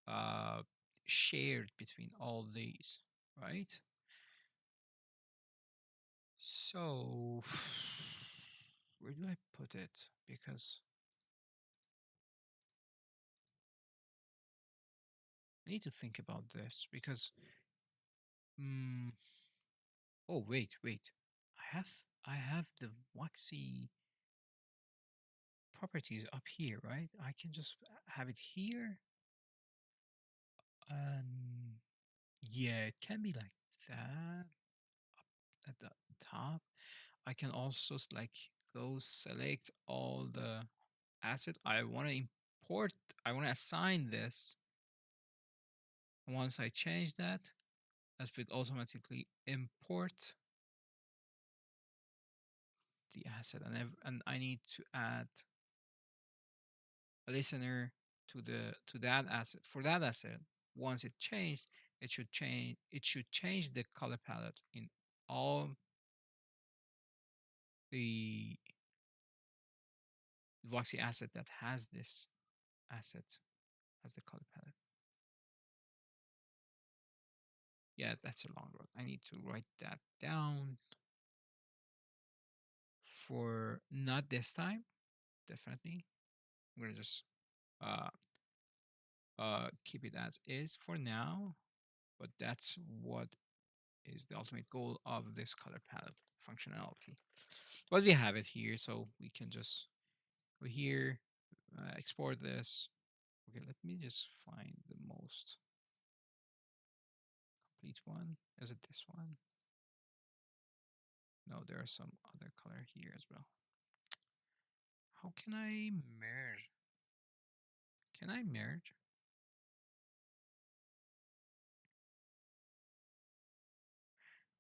uh, shared between all these, right? So, where do I put it? Because I need to think about this because, mm, oh wait, I have the Voxy properties up here, right? I can just have it here. Um, yeah, it can be like that at the top. I can also like go select all the asset I want to import. I want to assign this. Once I change that, that will automatically import the asset, and I need to add a listener to that asset. For that asset, once it changed, it should change. It should change the color palette in all the Voxy asset that has this asset as the color palette. Yeah, that's a long road. I need to write that down for not this time, definitely. I'm gonna just uh keep it as is for now, but that's what is the ultimate goal of this color palette functionality. But we have it here, so we can just go here, export this. Okay, let me just find the most complete one. Is it this one? No, there are some other color here as well. How can I merge? Can I merge?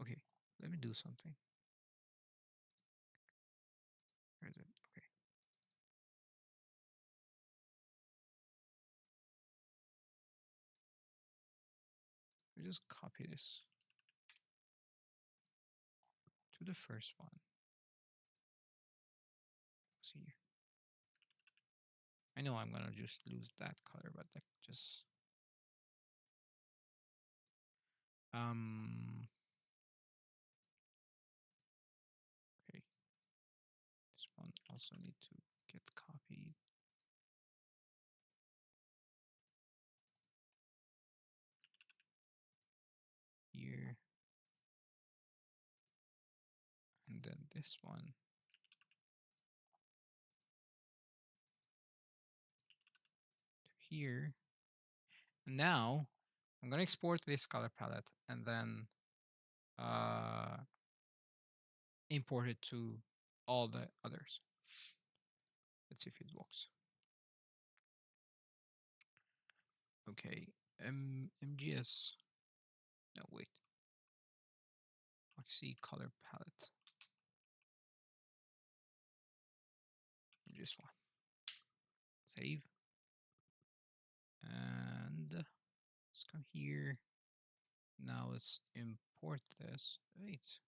Okay, let me do something. Where is it? Okay. We just copy this. to the first one. See, I know I'm gonna just lose that color, but like just okay. This one also need to get copied here, and then this one to here. And now I'm gonna export this color palette and then import it to all the others. Let's see if it works. Okay, MGS. No, wait. Voxy color palette. Just one. Save. And let's come here. Now let's import this. Wait.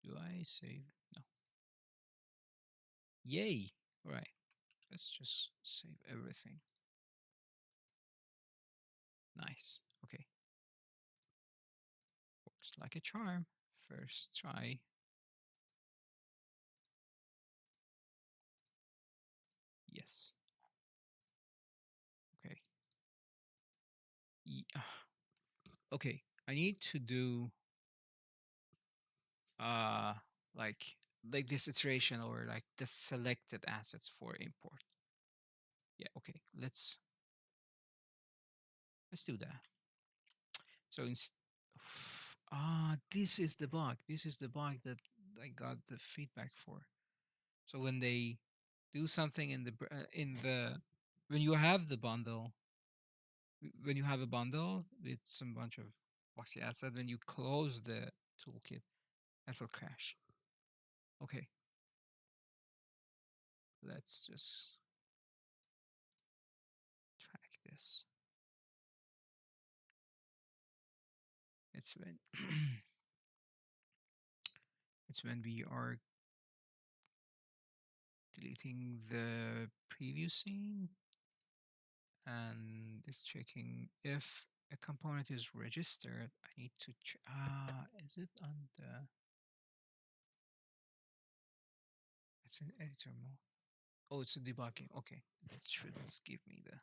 Do I save? No. Yay! All right. Let's just save everything. Nice. Okay. Works like a charm. First try. Yes. Okay. Okay. I need to do uh like this iteration or like the selected assets for import. Yeah, okay. Let's do that. So this is the bug. This is the bug that I got the feedback for. So when they do something in the when you have the bundle, when you have a bundle with some bunch of Voxy assets, when you close the toolkit, that will crash. Okay. Let's just track this. It's when it's when we are deleting the previous scene and it's checking if a component is registered. I need to is it on the it's an editor mode. Oh, it's a debugging. Okay. It should give me the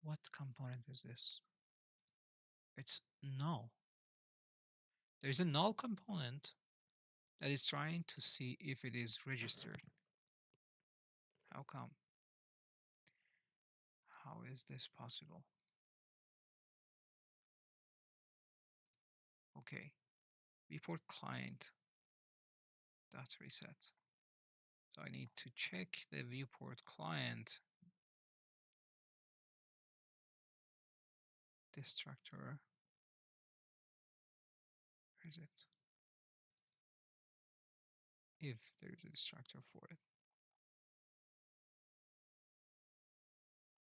what component is this? It's null. There's a null component that is trying to see if it is registered. How come? How is this possible? Okay, report client dot reset. So I need to check the viewport client destructor. Where is it? If there's a destructor for it.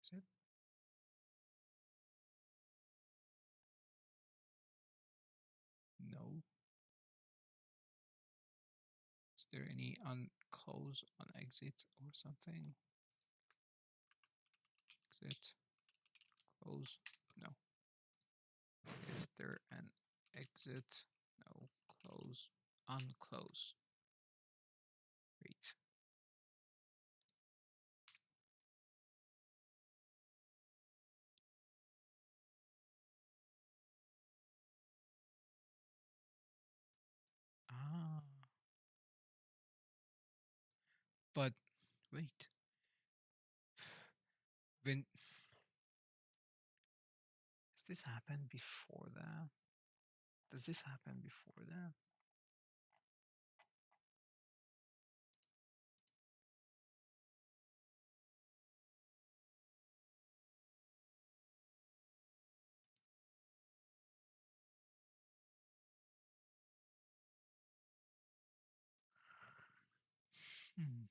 Is it? No. Is there any on close on exit or something? Exit, close, no. Is there an exit? No. Close, unclose. Wait. Ah. But wait. When does this happen before that? Does this happen before that? Hmm.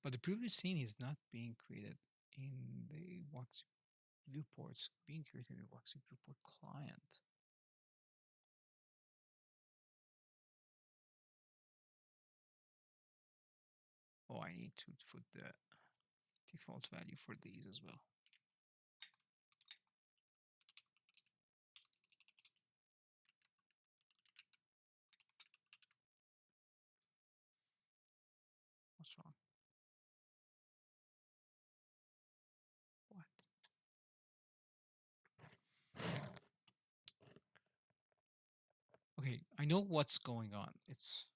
But the previous scene is not being created in the Voxy viewports, being created in the Voxy viewport client. Oh, I need to put the default value for these as well. What's wrong? What? Okay, I know what's going on. It's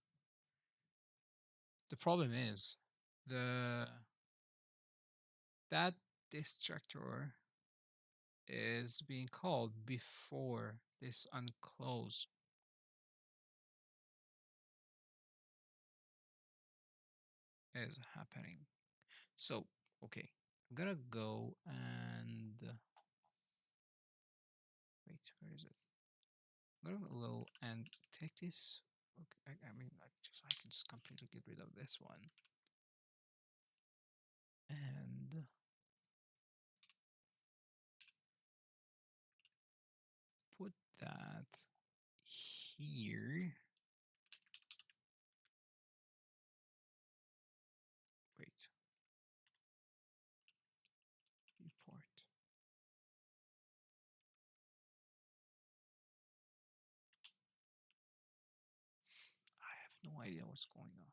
the problem is the that distractor is being called before this unclose is happening. So, okay, I'm gonna go and wait, where is it? I'm gonna go and take this. Okay, I mean, I can just completely get rid of this one and put that here. Wait, report. I have no idea what's going on.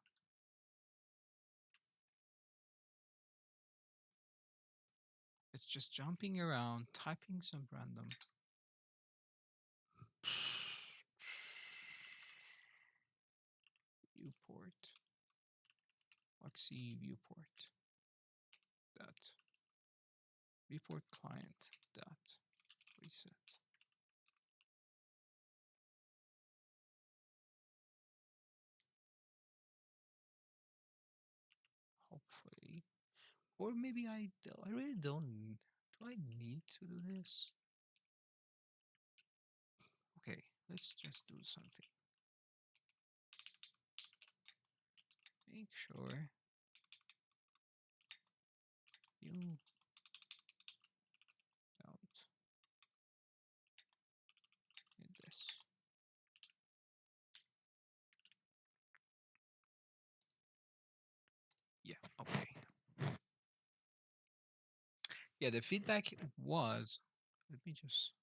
It's just jumping around, typing some random. Viewport. Voxy viewport. Dot. Viewport client. Dot. Reset. Hopefully. Or maybe I really don't. Do I need to do this? Okay, let's just do something. Make sure you don't need this. Yeah, okay. Yeah, the feedback was, let me just,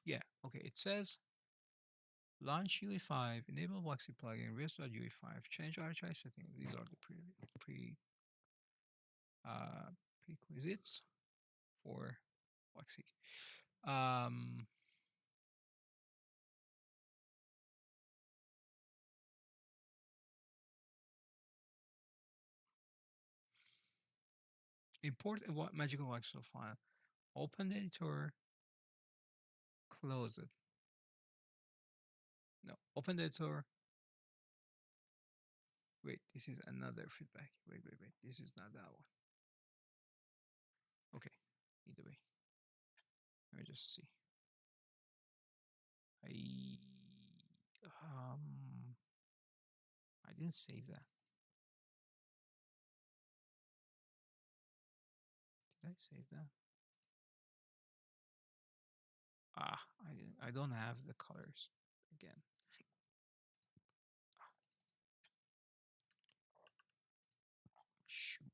yeah, okay, it says launch UE5, enable Voxy plugin, restart UE5, change RHI settings. These are the uh, prerequisites for Voxy. Import a magical Voxel file. Open the editor, close it. No, open the editor. Wait, this is another feedback. Wait. This is not that one. Okay, either way. Let me just see. Um I didn't save that. Did I save that? Ah, I didn't. I don't have the colors again. Shoot.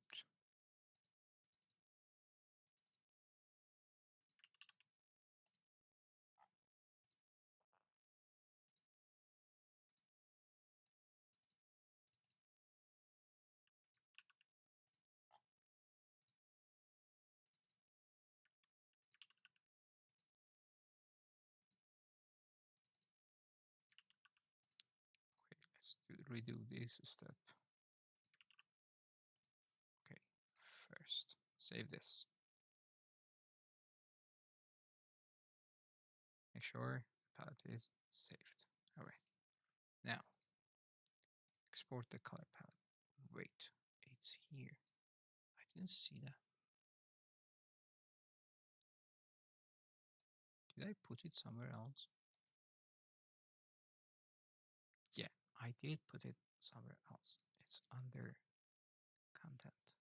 Let's redo this step. Okay, first save this. Make sure the palette is saved. All right. Now export the color palette. Wait, it's here. I didn't see that. Did I put it somewhere else? Yeah, I did put it somewhere else. It's under content.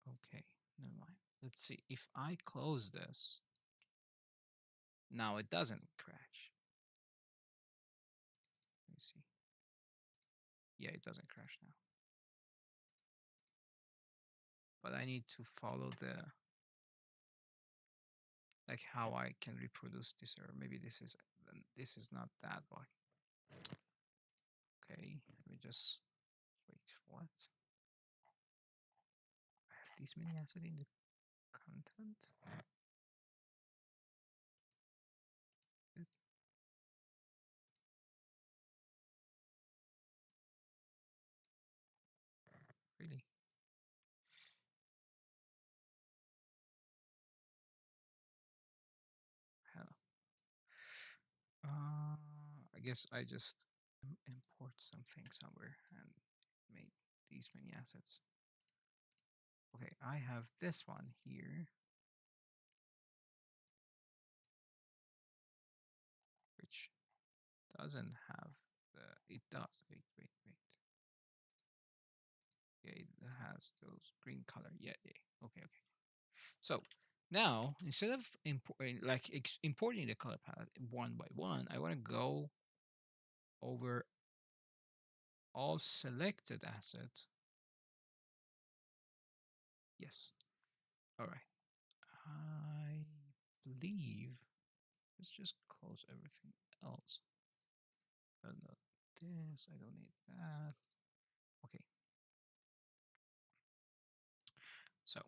Okay, never mind. Let's see. If I close this, now it doesn't crash. Let me see. Yeah, it doesn't crash now. But I need to follow the like how I can reproduce this, or maybe this is not that one. Okay, let me just wait. What? I have this many assets in the content. It- Really? Hell. I guess I just import something somewhere and make these many assets. Okay, I have this one here, which doesn't have it does. Wait. Yeah, it has those green color. Yeah. Okay. So now instead of importing the color palette one by one, I want to go over all selected assets. Yes. All right. I believe let's just close everything else. I don't know this. I don't need that. Okay. So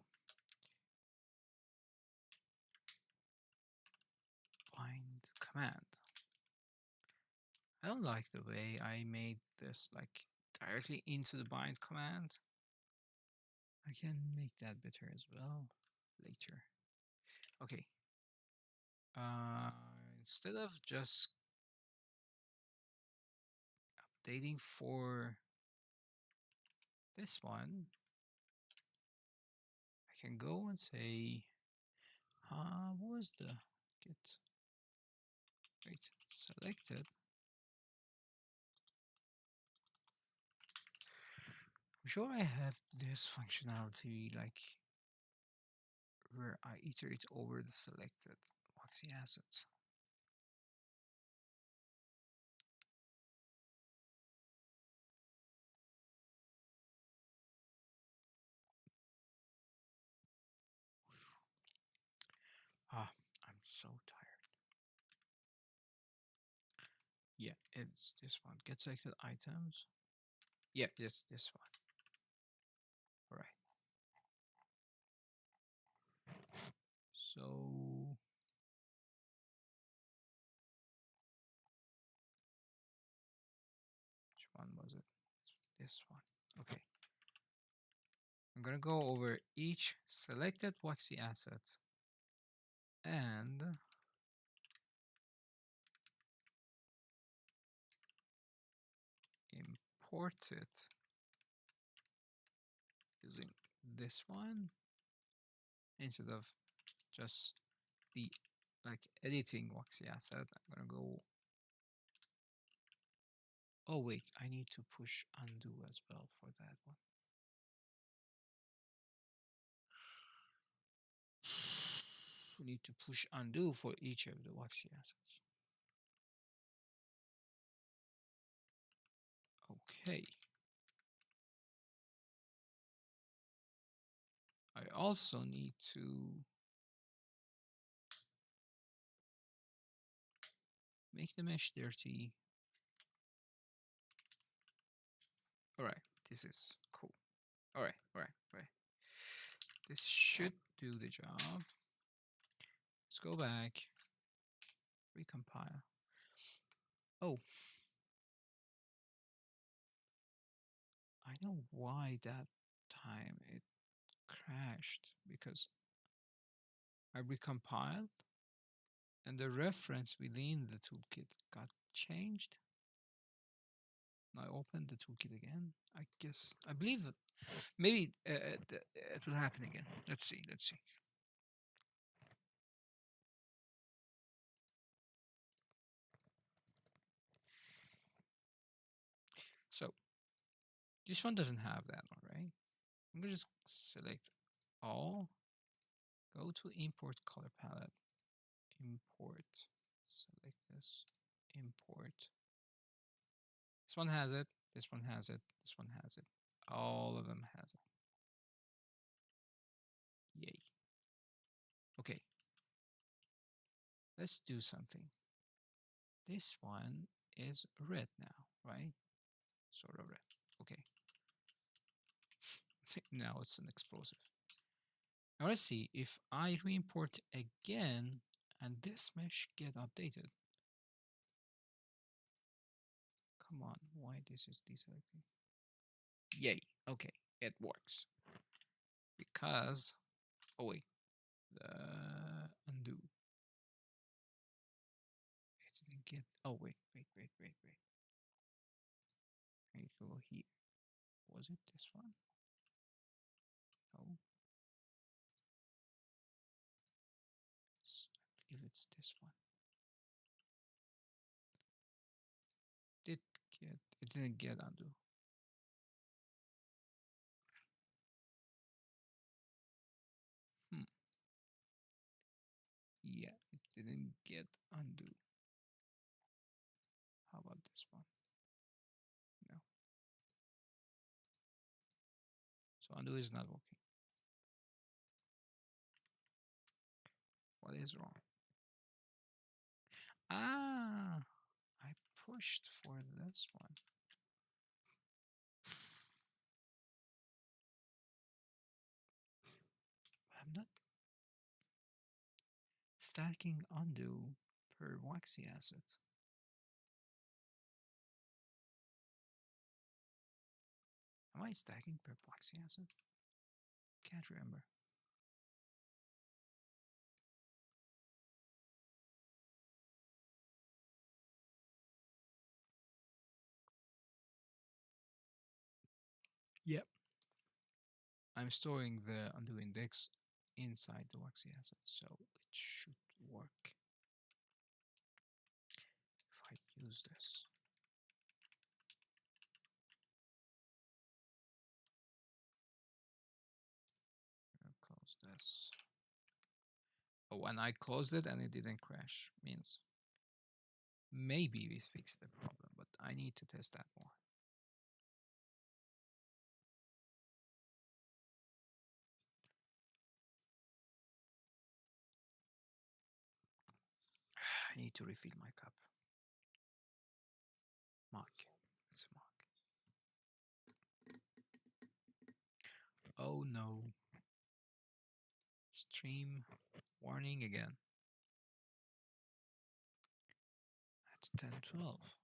bind command. I don't like the way I made this like directly into the bind command. I can make that better as well later. Okay. Uh, Instead of just updating for this one, I can go and say, what was the get? Wait, selected. I'm sure I have this functionality like where I iterate over the selected Voxy assets. I'm so tired. Yeah, it's this one. Get selected items. Yeah, it's this one. All right. So which one was it? This one. Okay. I'm gonna go over each selected Voxy asset and import it using this one instead of just the like editing Voxy asset. I'm gonna go. Oh wait, I need to push undo as well for that one. We need to push undo for each of the Voxy assets. Okay. I also need to make the mesh dirty. All right, this is cool. All right. This should do the job. Let's go back, recompile. Oh, I know why that time it crashed because I recompiled and the reference within the toolkit got changed. I opened the toolkit again. I believe maybe it will happen again. Let's see. This one doesn't have that one, right? I'm gonna just select all, go to import color palette, import, select this, import. This one has it, this one has it, this one has it. All of them has it. Yay. Okay, let's do something. This one is red now, right? Sort of red. Okay. Now it's an explosive. Now let's see if I re-import again and this mesh get updated. Come on, why this is deselecting? Yay, okay, it works. Because, oh wait, the undo. It didn't get, oh wait. I go here. Was it this one? No. I believe it's this one. Did get, it didn't get undo. Hmm. Yeah, it didn't get undo. How about this one? No. So undo is not working. What is wrong? Ah, I pushed for this one. I'm not stacking undo per Voxy asset. Am I stacking per Voxy asset? Can't remember. Yep. I'm storing the undo index inside the Voxy asset, so it should work. If I use this. I'll close this. Oh, and I closed it and it didn't crash. Means maybe we fixed the problem, but I need to test that more. I need to refill my cup. Mark. It's a mark. Oh no. Stream warning again. At 10:12.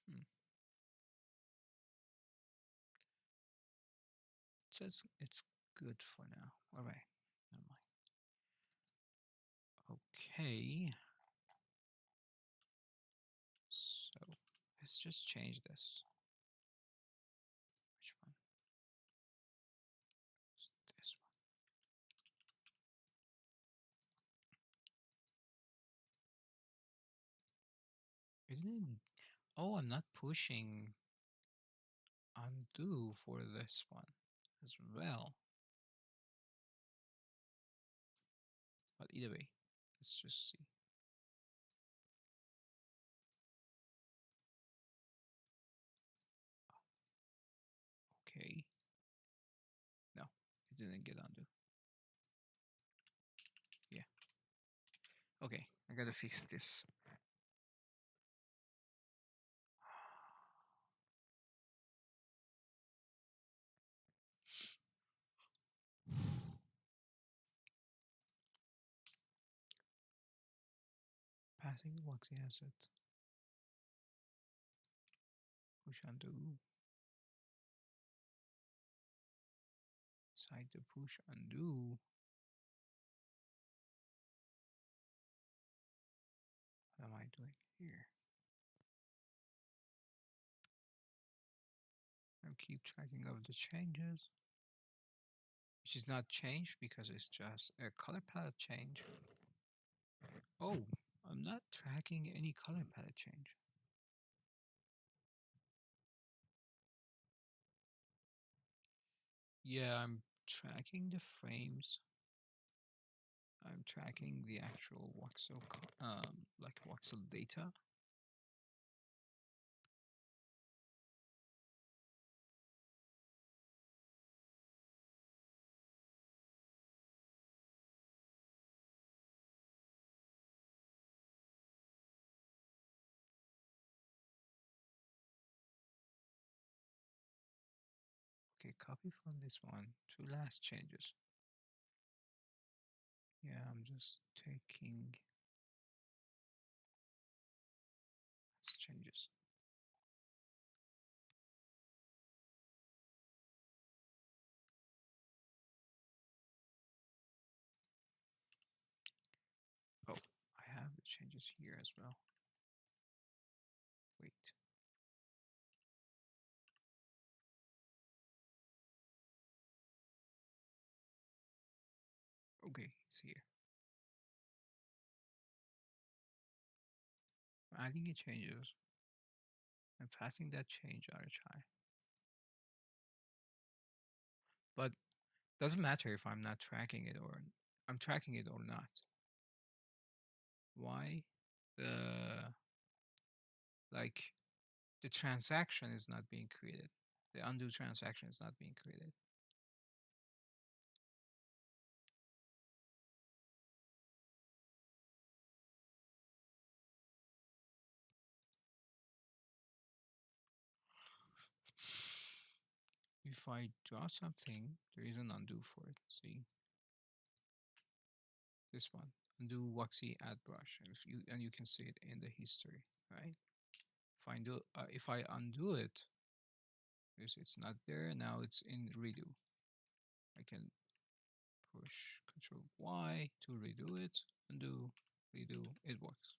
Hmm. It says it's good for now. Alright. Never mind. Okay. So let's just change this. Which one? This one. It didn't. Oh, I'm not pushing undo for this one as well. But either way, let's just see. Okay. No, it didn't get undo. Yeah. Okay, I gotta fix this. Passing Voxy asset. Push undo. Side to push undo. What am I doing here? I'll keep tracking of the changes. Which is not changed because it's just a color palette change. Oh, I'm not tracking any color palette change. Yeah, I'm tracking the frames. I'm tracking the actual voxel, like voxel data. Okay, copy from this one to last changes. Yeah, I'm just taking last changes. Oh, I have the changes here as well. Wait. Okay, it's here. I'm adding a changes. I'm passing that change RHI. But doesn't matter if I'm not tracking it or I'm tracking it or not. Why? The like the transaction is not being created. The undo transaction is not being created. If I draw something, there is an undo for it. See this one, undo Voxy add brush, and you can see it in the history, right? If I undo it, it's not there now. It's in redo. I can push Control Y to redo it, undo, redo. It works.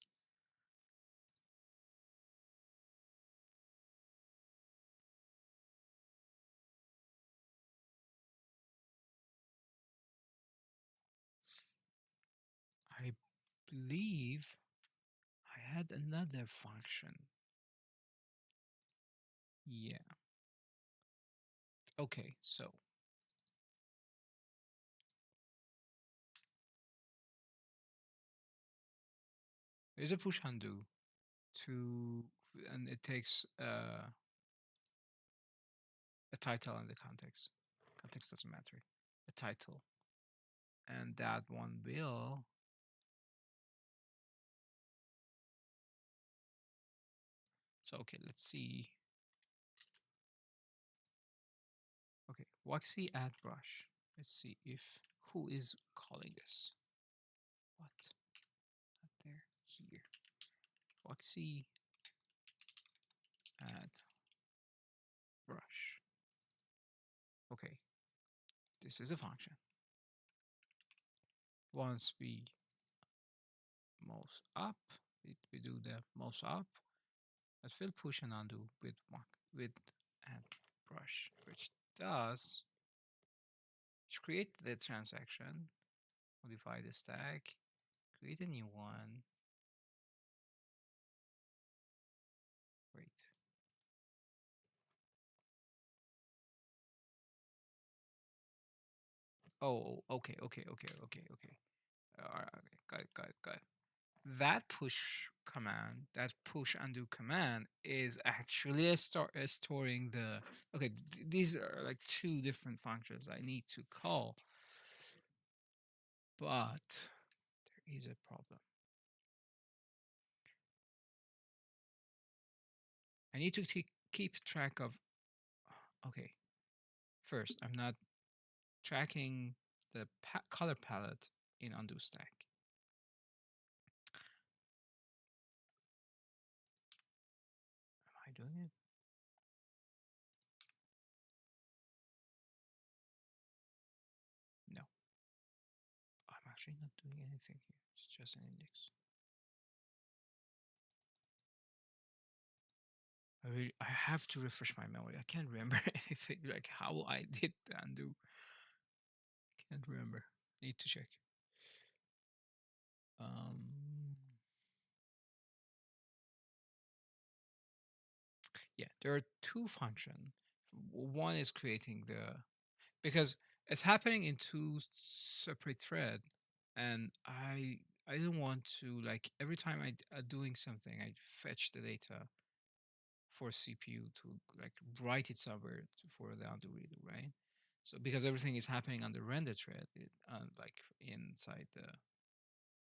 I believe I had another function. Yeah. Okay, so there's a push undo to, and it takes a title and the context. Context doesn't matter. A title, and that one will. So okay, let's see. Okay, Waxy add brush. Let's see if who is calling this. What? Not there. Here. Waxy add brush. Okay, this is a function. Once we mouse up, we do the mouse up. Let's will push and undo with add brush, which does create the transaction, modify the stack, create a new one. Wait. Oh, okay. All right, okay, got it. That push command, that push undo command is actually storing the. Okay, these are like two different functions I need to call, but there is a problem. I need to keep track of. Okay, first, I'm not tracking the color palette in undo stack. Am I doing it? No, I'm actually not doing anything here. It's just an index. I have to refresh my memory. I can't remember anything like how I did the undo. Can't remember. Need to check. Um, yeah, there are two functions. One is creating the because it's happening in two separate thread, and I don't want to, like, every time I doing something, I fetch the data for CPU to like write it somewhere for the undo redo, right? So because everything is happening on the render thread, like inside the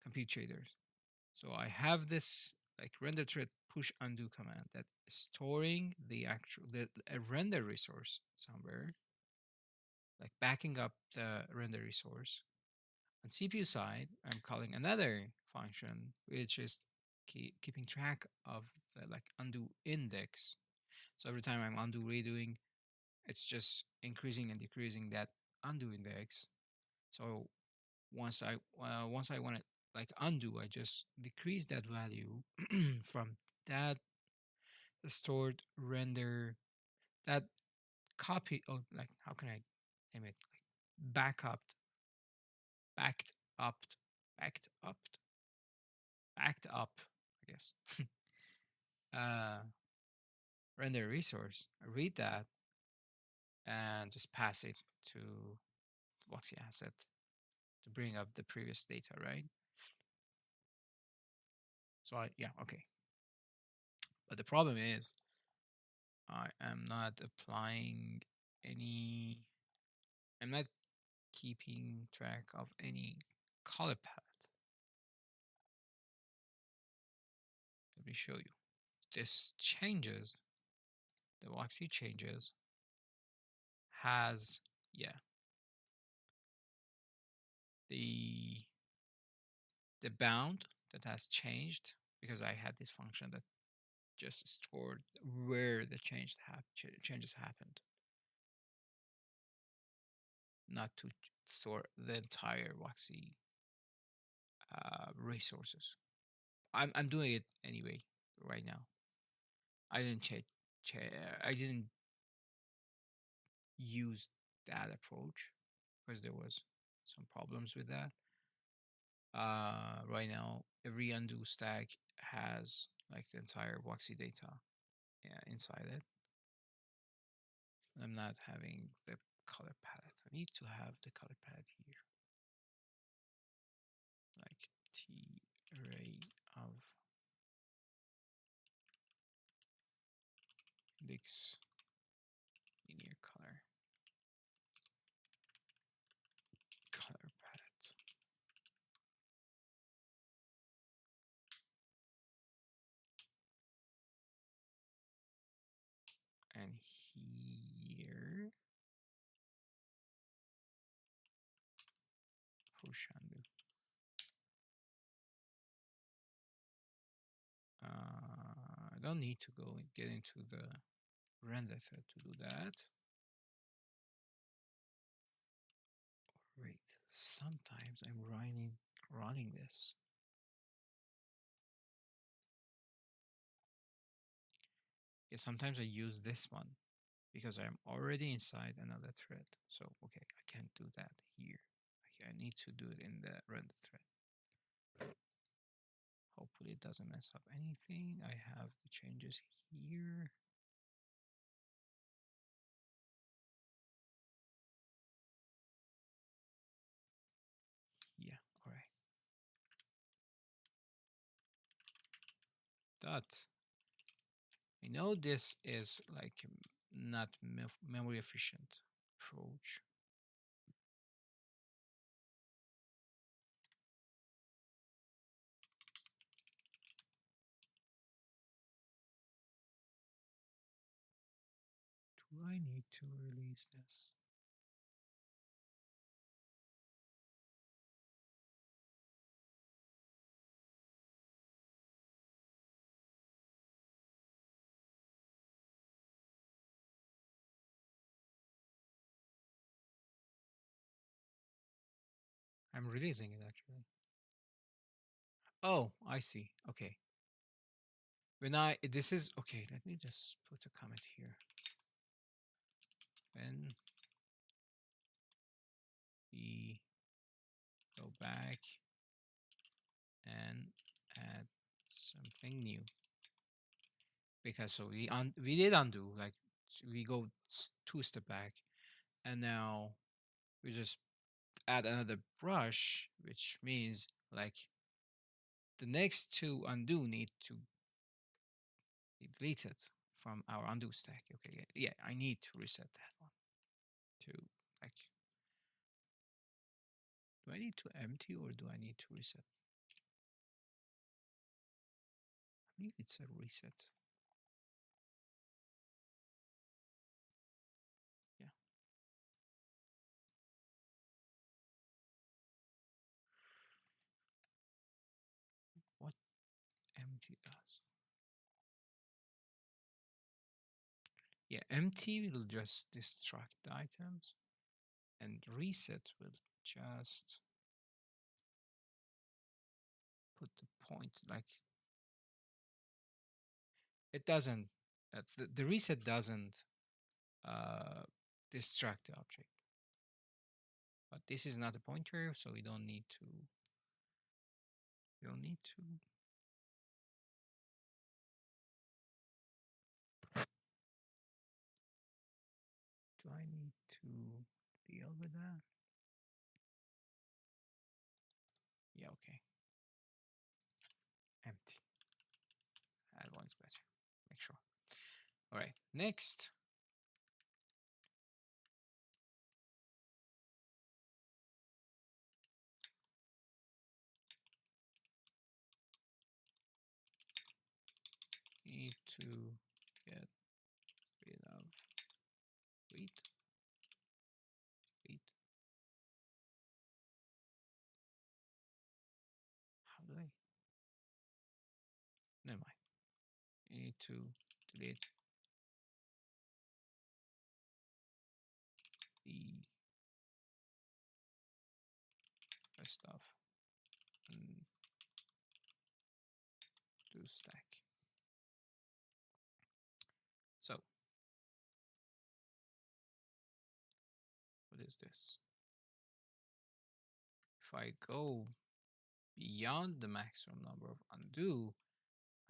compute shaders. So I have this like render thread push undo command that is storing the actual a render resource somewhere, like backing up the render resource. On CPU side, I'm calling another function which is keeping track of the like undo index. So every time I'm undo redoing, it's just increasing and decreasing that undo index. So once I want to like undo, I just decrease that value from that stored render, that copy. Oh, like how can I name it? Like backup, backed up, backed up, backed up. I guess uh, render resource. I read that and just pass it to Voxy asset to bring up the previous data, right? So yeah, okay. But the problem is I am not applying any, I'm not keeping track of any color palette. Let me show you. This changes, the Voxy changes has, yeah, the the bound that has changed because I had this function that just stored where the changes happened, not to store the entire Voxy resources. I'm doing it anyway right now. I didn't I didn't use that approach because there was some problems with that. Right now, every undo stack has like the entire Voxy data, yeah, inside it. I'm not having the color palette. I need to have the color palette here, like T array of index linear color palette. And here, push undo. I don't need to go and get into the render thread to do that. Wait, sometimes I'm running this. Yeah, sometimes I use this one because I'm already inside another thread. So okay, I can't do that here. Okay, I need to do it in the render thread. Hopefully it doesn't mess up anything. I have the changes here. Yeah, all right. Dot. I know this is like not memory efficient approach. Do I need to release this? I'm releasing it actually. Oh, I see. Okay. When this is okay, let me just put a comment here. When we go back and add something new, because so we did undo, like we go two step back, And now we just add another brush, which means like the next two undo need to be deleted from our undo stack. Okay, yeah, I need to reset that one to like, do I need to empty or do I need to reset? I believe it's a reset. Yeah. What empty does? Yeah, empty will just distract the items, and reset will just put the point like it doesn't. The reset doesn't uh, distract the object, but this is not a pointer, so we don't need to. We don't need to. Do I need to deal with that? Yeah, okay. Empty. That one's better. Make sure. All right. Next, need to get rid of wait. Wait. How do I? Never mind. Need to delete the stuff and do stack. So, what is this? If I go beyond the maximum number of undo,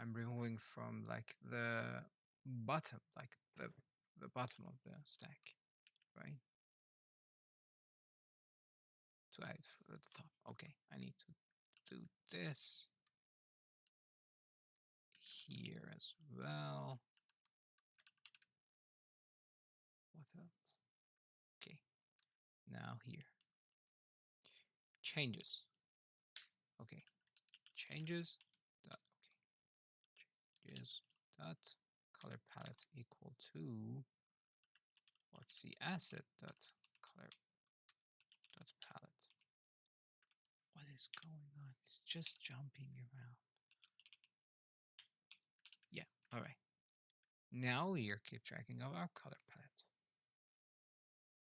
I'm removing from like the bottom, like the bottom of the stack, right? To add at the top. Okay, I need to do this here as well. What else? Okay, now here. Changes. Okay, changes. Dot, okay, changes. Dot color palette equal to what's the asset dot color dot palette. What is going on? It's just jumping around. Yeah, all right. Now we are keep tracking of our color palette.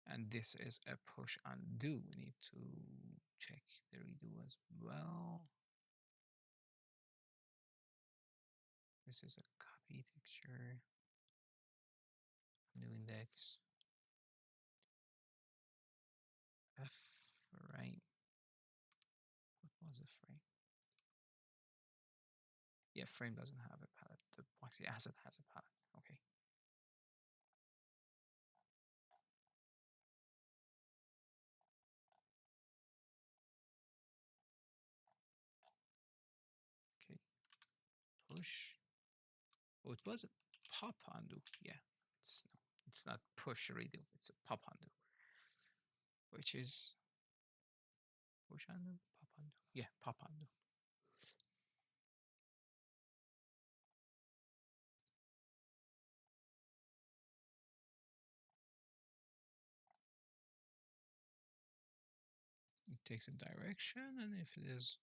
And this is a push undo. We need to check the redo as well. This is a copy texture. New index. F frame. What was the frame? Yeah, frame doesn't have a palette. The Voxy asset has a palette. Okay. Okay. Push. Oh, it was a pop undo. Yeah. It's not push redo. It's a pop undo. Which is push undo? Pop undo. Yeah, pop undo. It takes a direction, and if it is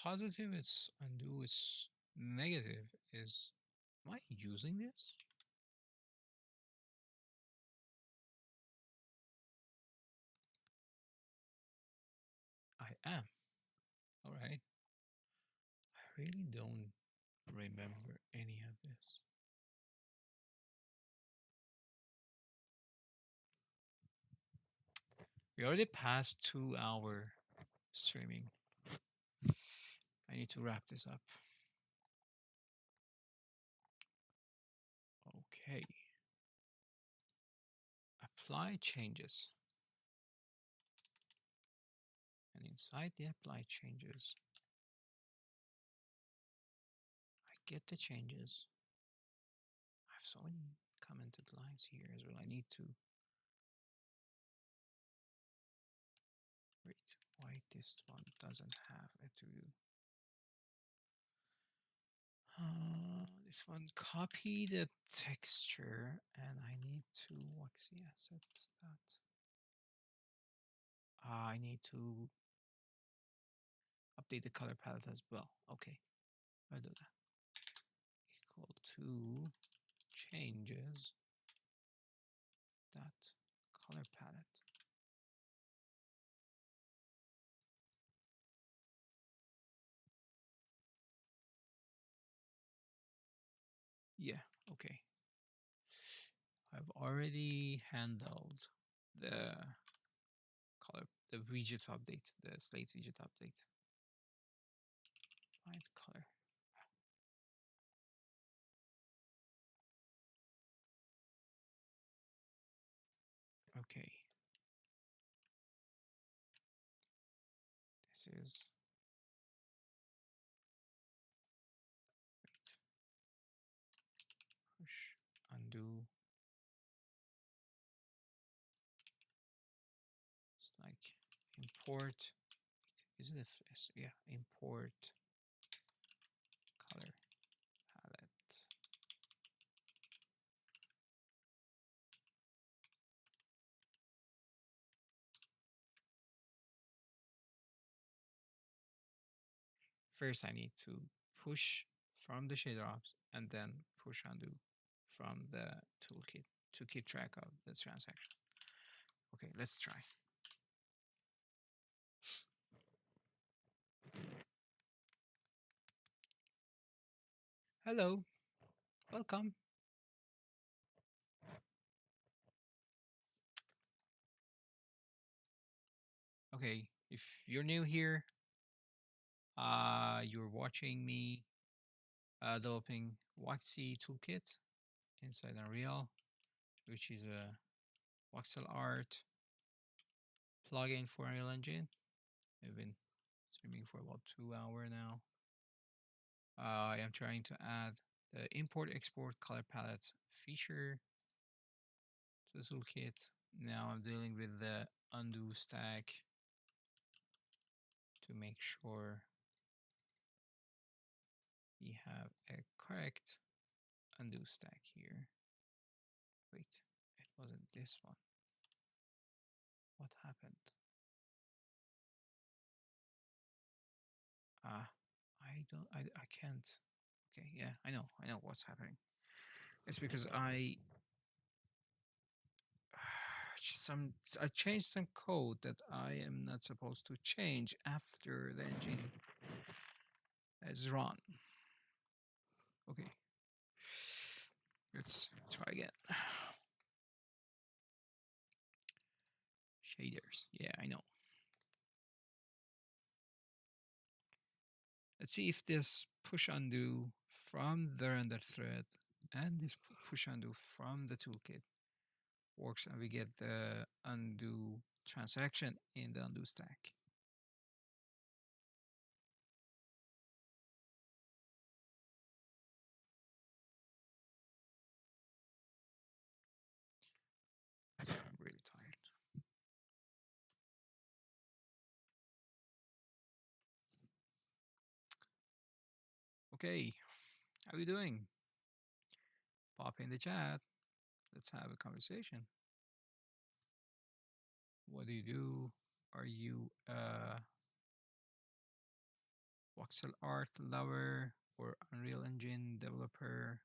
positive, it's undo. It's negative. Is am I using this? I am. All right. I really don't remember any of this. We already passed 2 hour streaming. I need to wrap this up. Okay. apply changes. And inside the apply changes, I get the changes. I have so many commented lines here as well. I need to wait. Why this one doesn't have a to do? This one copy the texture, and I need to Voxy asset that. I need to update the color palette as well. Okay, I'll do that. Equal to changes that color palette. Yeah, okay. I've already handled the color, the widget update, the slate widget update. Find color. Okay. This is push, undo. It's like import. Is it yeah, import color palette. First, I need to push from the shader ops and then push undo from the toolkit to keep track of the transaction. Okay, let's try. Hello, welcome. Okay, if you're new here, you're watching me developing Voxy toolkit inside Unreal, which is a voxel art plugin for Unreal Engine. I've been streaming for about 2 hours now. I am trying to add the import export color palette feature to the toolkit. Now I'm dealing with the undo stack to make sure we have a correct undo stack here. Wait, it wasn't this one. What happened? I can't. Okay, yeah, I know what's happening. It's because I changed some code that I am not supposed to change after the engine is run. Okay, let's try again. Shaders, yeah, I know. Let's see if this push undo from the render thread and this push undo from the toolkit works, and we get the undo transaction in the undo stack. I'm really tired. Okay, how are you doing? Pop in the chat. Let's have a conversation. What do you do? Are you a voxel art lover or Unreal Engine developer?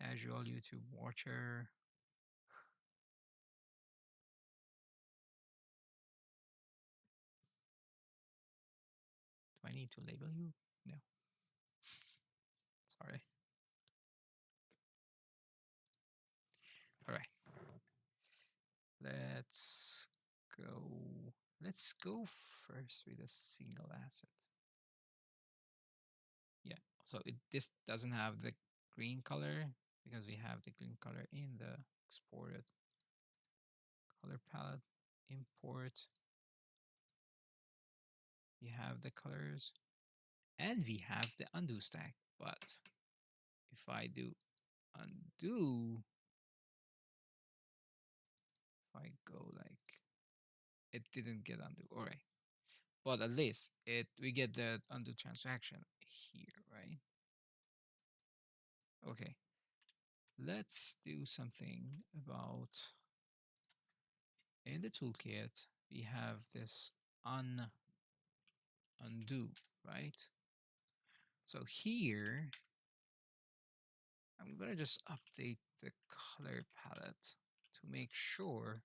Casual YouTube watcher? Do I need to label you? No. Sorry. All right. Let's go. Let's go first with a single asset. Yeah. So this doesn't have the green color because we have the green color in the export it, color palette, import. We have the colors and we have the undo stack. But if I do undo, if I go like, it didn't get undo. All right. But at least we get the undo transaction here, right? Okay. Let's do something about in the toolkit. We have this undo, right? So here, I'm gonna just update the color palette to make sure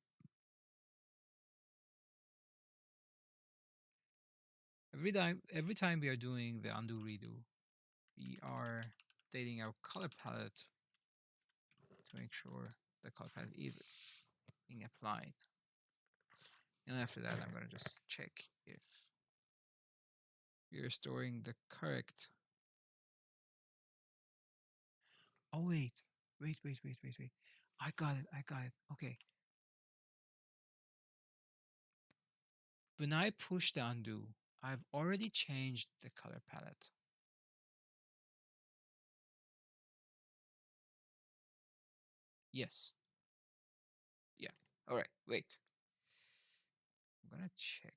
every time we are doing the undo redo, we are updating our color palette to make sure the color palette is being applied. And after that, I'm gonna just check if we are storing the correct. Oh wait. I got it. Okay. When I push the undo, I've already changed the color palette. Yes. Yeah. All right. Wait. I'm gonna check.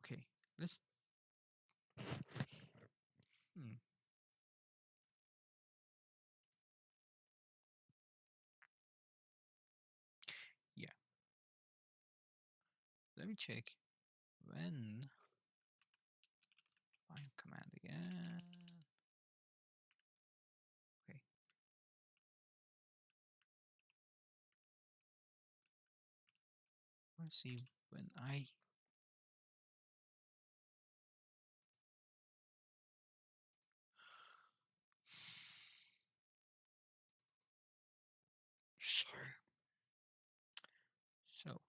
Okay. Let's. Hmm. Yeah. Let me check. When find command again. Okay. Let's see when I. Sorry. So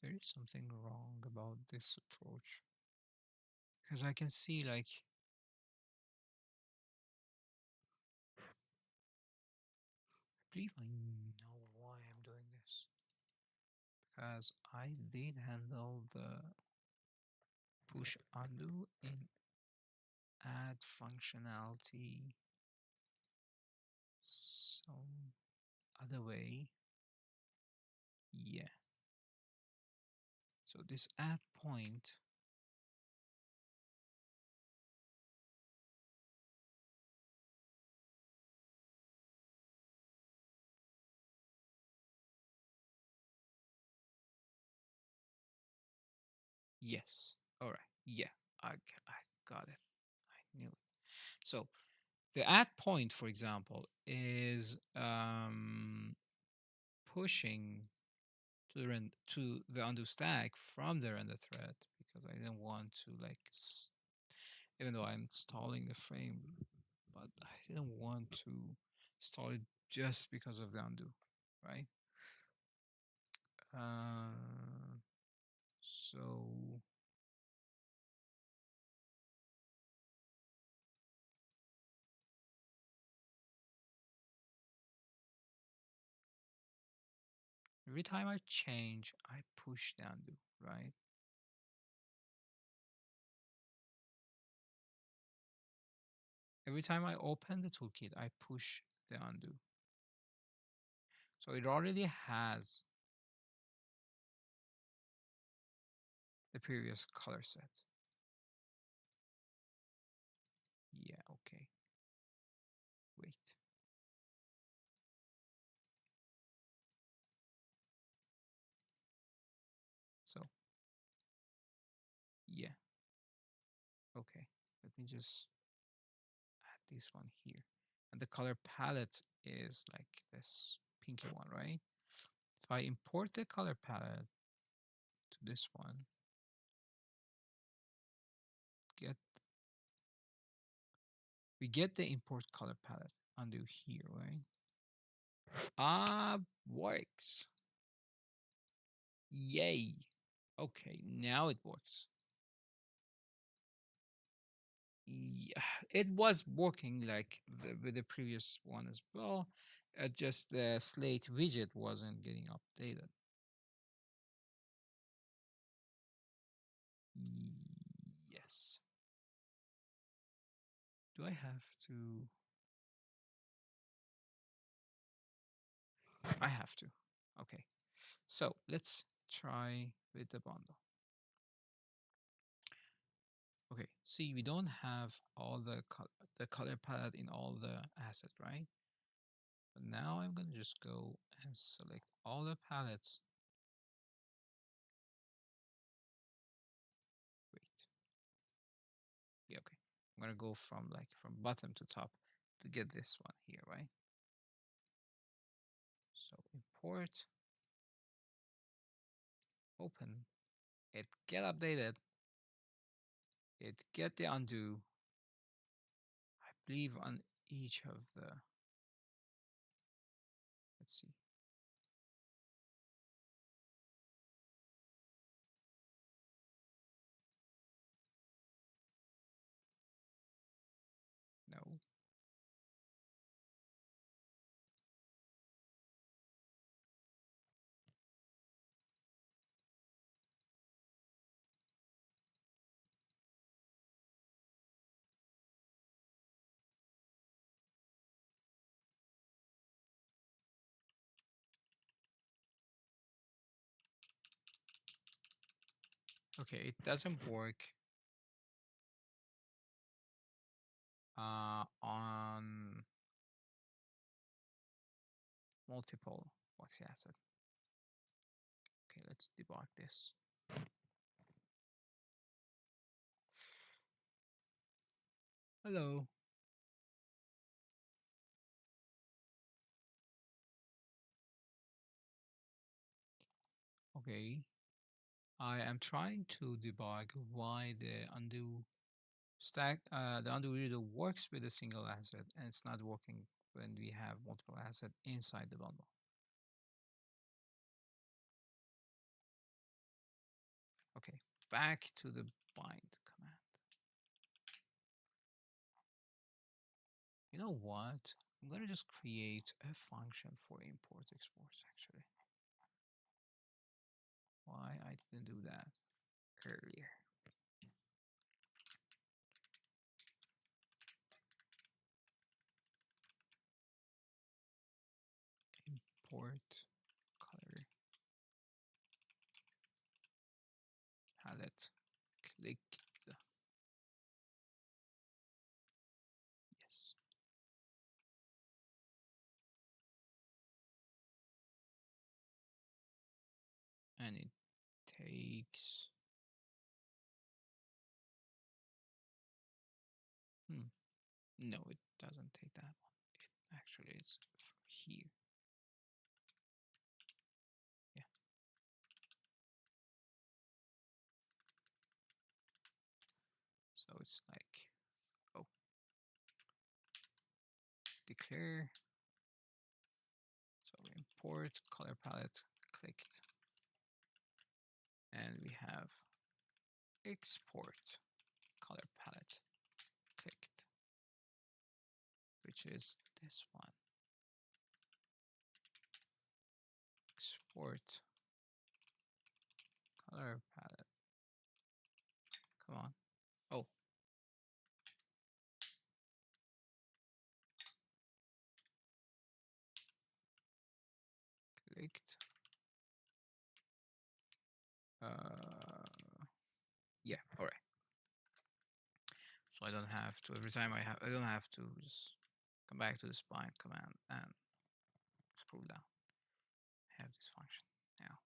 there is something wrong about this approach because I can see like I believe I know why I'm doing this because I did handle the push undo in add functionality some other way. Yeah. So this add point, yes. All right. Yeah, I got it. I knew it. So the add point, for example, is pushing to the undo stack from the render thread because I didn't want to like even though I'm installing the frame, but I didn't want to install it just because of the undo, right? Uh, so every time I change, I push the undo, right? Every time I open the toolkit, I push the undo. So it already has the previous color set. Yeah. Okay. Let me just add this one here. And the color palette is like this pinky one, right? If I import the color palette to this one, get we get the import color palette undo here, right? Ah, works. Yay. Okay, now it works. Yeah, it was working like with the previous one as well. Just the slate widget wasn't getting updated. Yes. Do I have to? I have to. Okay. So let's try with the bundle. Okay. See, we don't have all the color palette in all the asset, right? But now I'm gonna just go and select all the palettes. Wait. Yeah, okay. I'm gonna go from from bottom to top to get this one here, right? So import, open, it get updated, it get the undo. I believe on each of the, let's see. No. Okay, it doesn't work on multiple Voxy asset. Okay, let's debug this. Hello. Okay, I am trying to debug why the undo reader works with a single asset and it's not working when we have multiple asset inside the bundle. Okay, back to the bind command. You know what? I'm gonna just create a function for import exports actually. Why I didn't do that earlier. Import color palette clicked. Yes. And it takes no, it doesn't take that one. It actually is from here. Yeah. So it's like, oh, declare. So import color palette clicked. And we have export color palette clicked, which is this one. Export color palette. Come on. Oh. Clicked. Yeah, all right. So I don't have to, every time I don't have to just come back to the spine command and scroll down. I have this function now.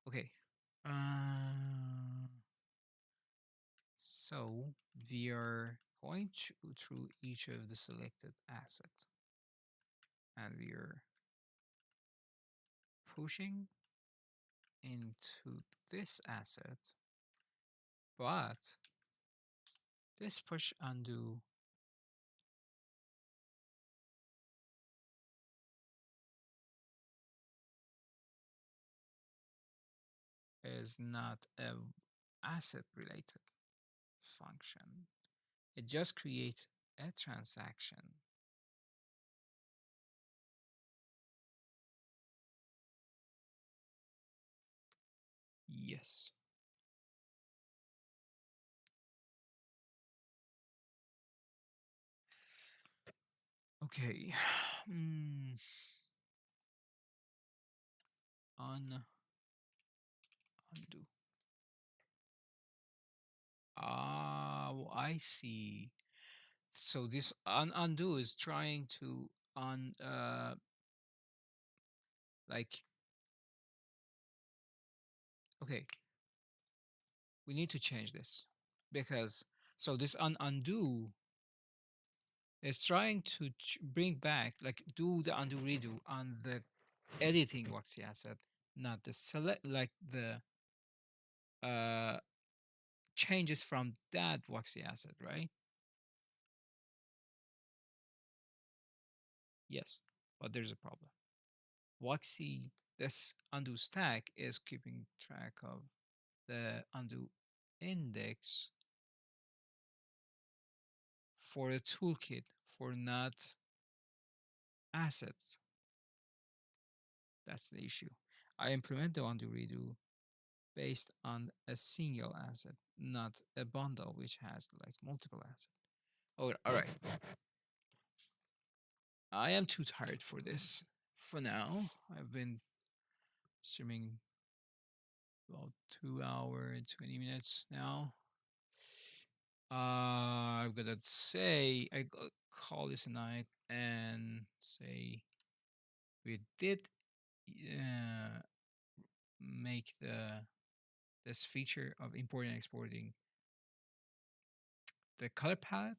Okay. So we are going through each of the selected assets, and we are pushing into this asset, but this push undo is not a asset related function. It just creates a transaction. Yes. Okay. Hmm. Un Undo. Oh, I see. So this undo is trying to like, okay, we need to change this because so this undo is trying to bring back, like, do the undo redo on the editing Voxy asset, not the select, like the uh changes from that Voxy asset, right? Yes, but there's a problem. Voxy, this undo stack is keeping track of the undo index for a toolkit for not assets. That's the issue. I implement the undo redo based on a single asset, not a bundle which has like multiple assets. Oh, all right. I am too tired for this for now. I've been streaming about 2 hours and 20 minutes now. I've got to say, I got call this a night and say we did uh, make this feature of importing and exporting the color palette,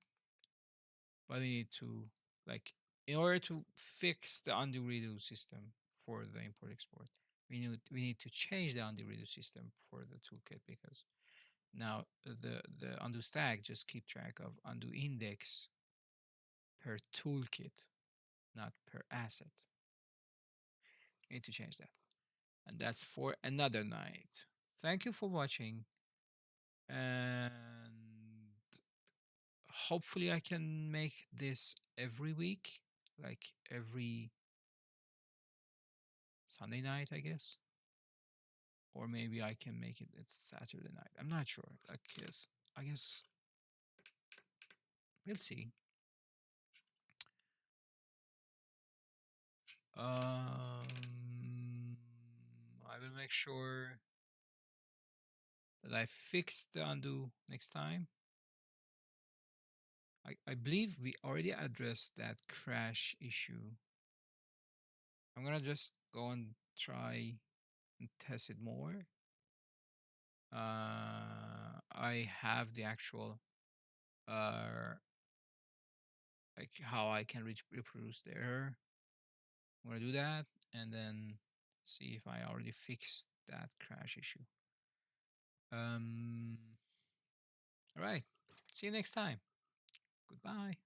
but we need to, like, in order to fix the undo redo system for the import export, we need to change the undo redo system for the toolkit because now the undo stack just keep track of undo index per toolkit, not per asset. We need to change that. And that's for another night. Thank you for watching. And hopefully I can make this every week, like every Sunday night, I guess. Or maybe I can make it it's Saturday night. I'm not sure. Like, yes, I guess we'll see. I will make sure that I fix the undo next time. I believe we already addressed that crash issue. I'm gonna just go and try and test it more. I have the actual uh like how I can reproduce the error. I'm gonna do that and then see if I already fixed that crash issue. All right. See you next time. Goodbye.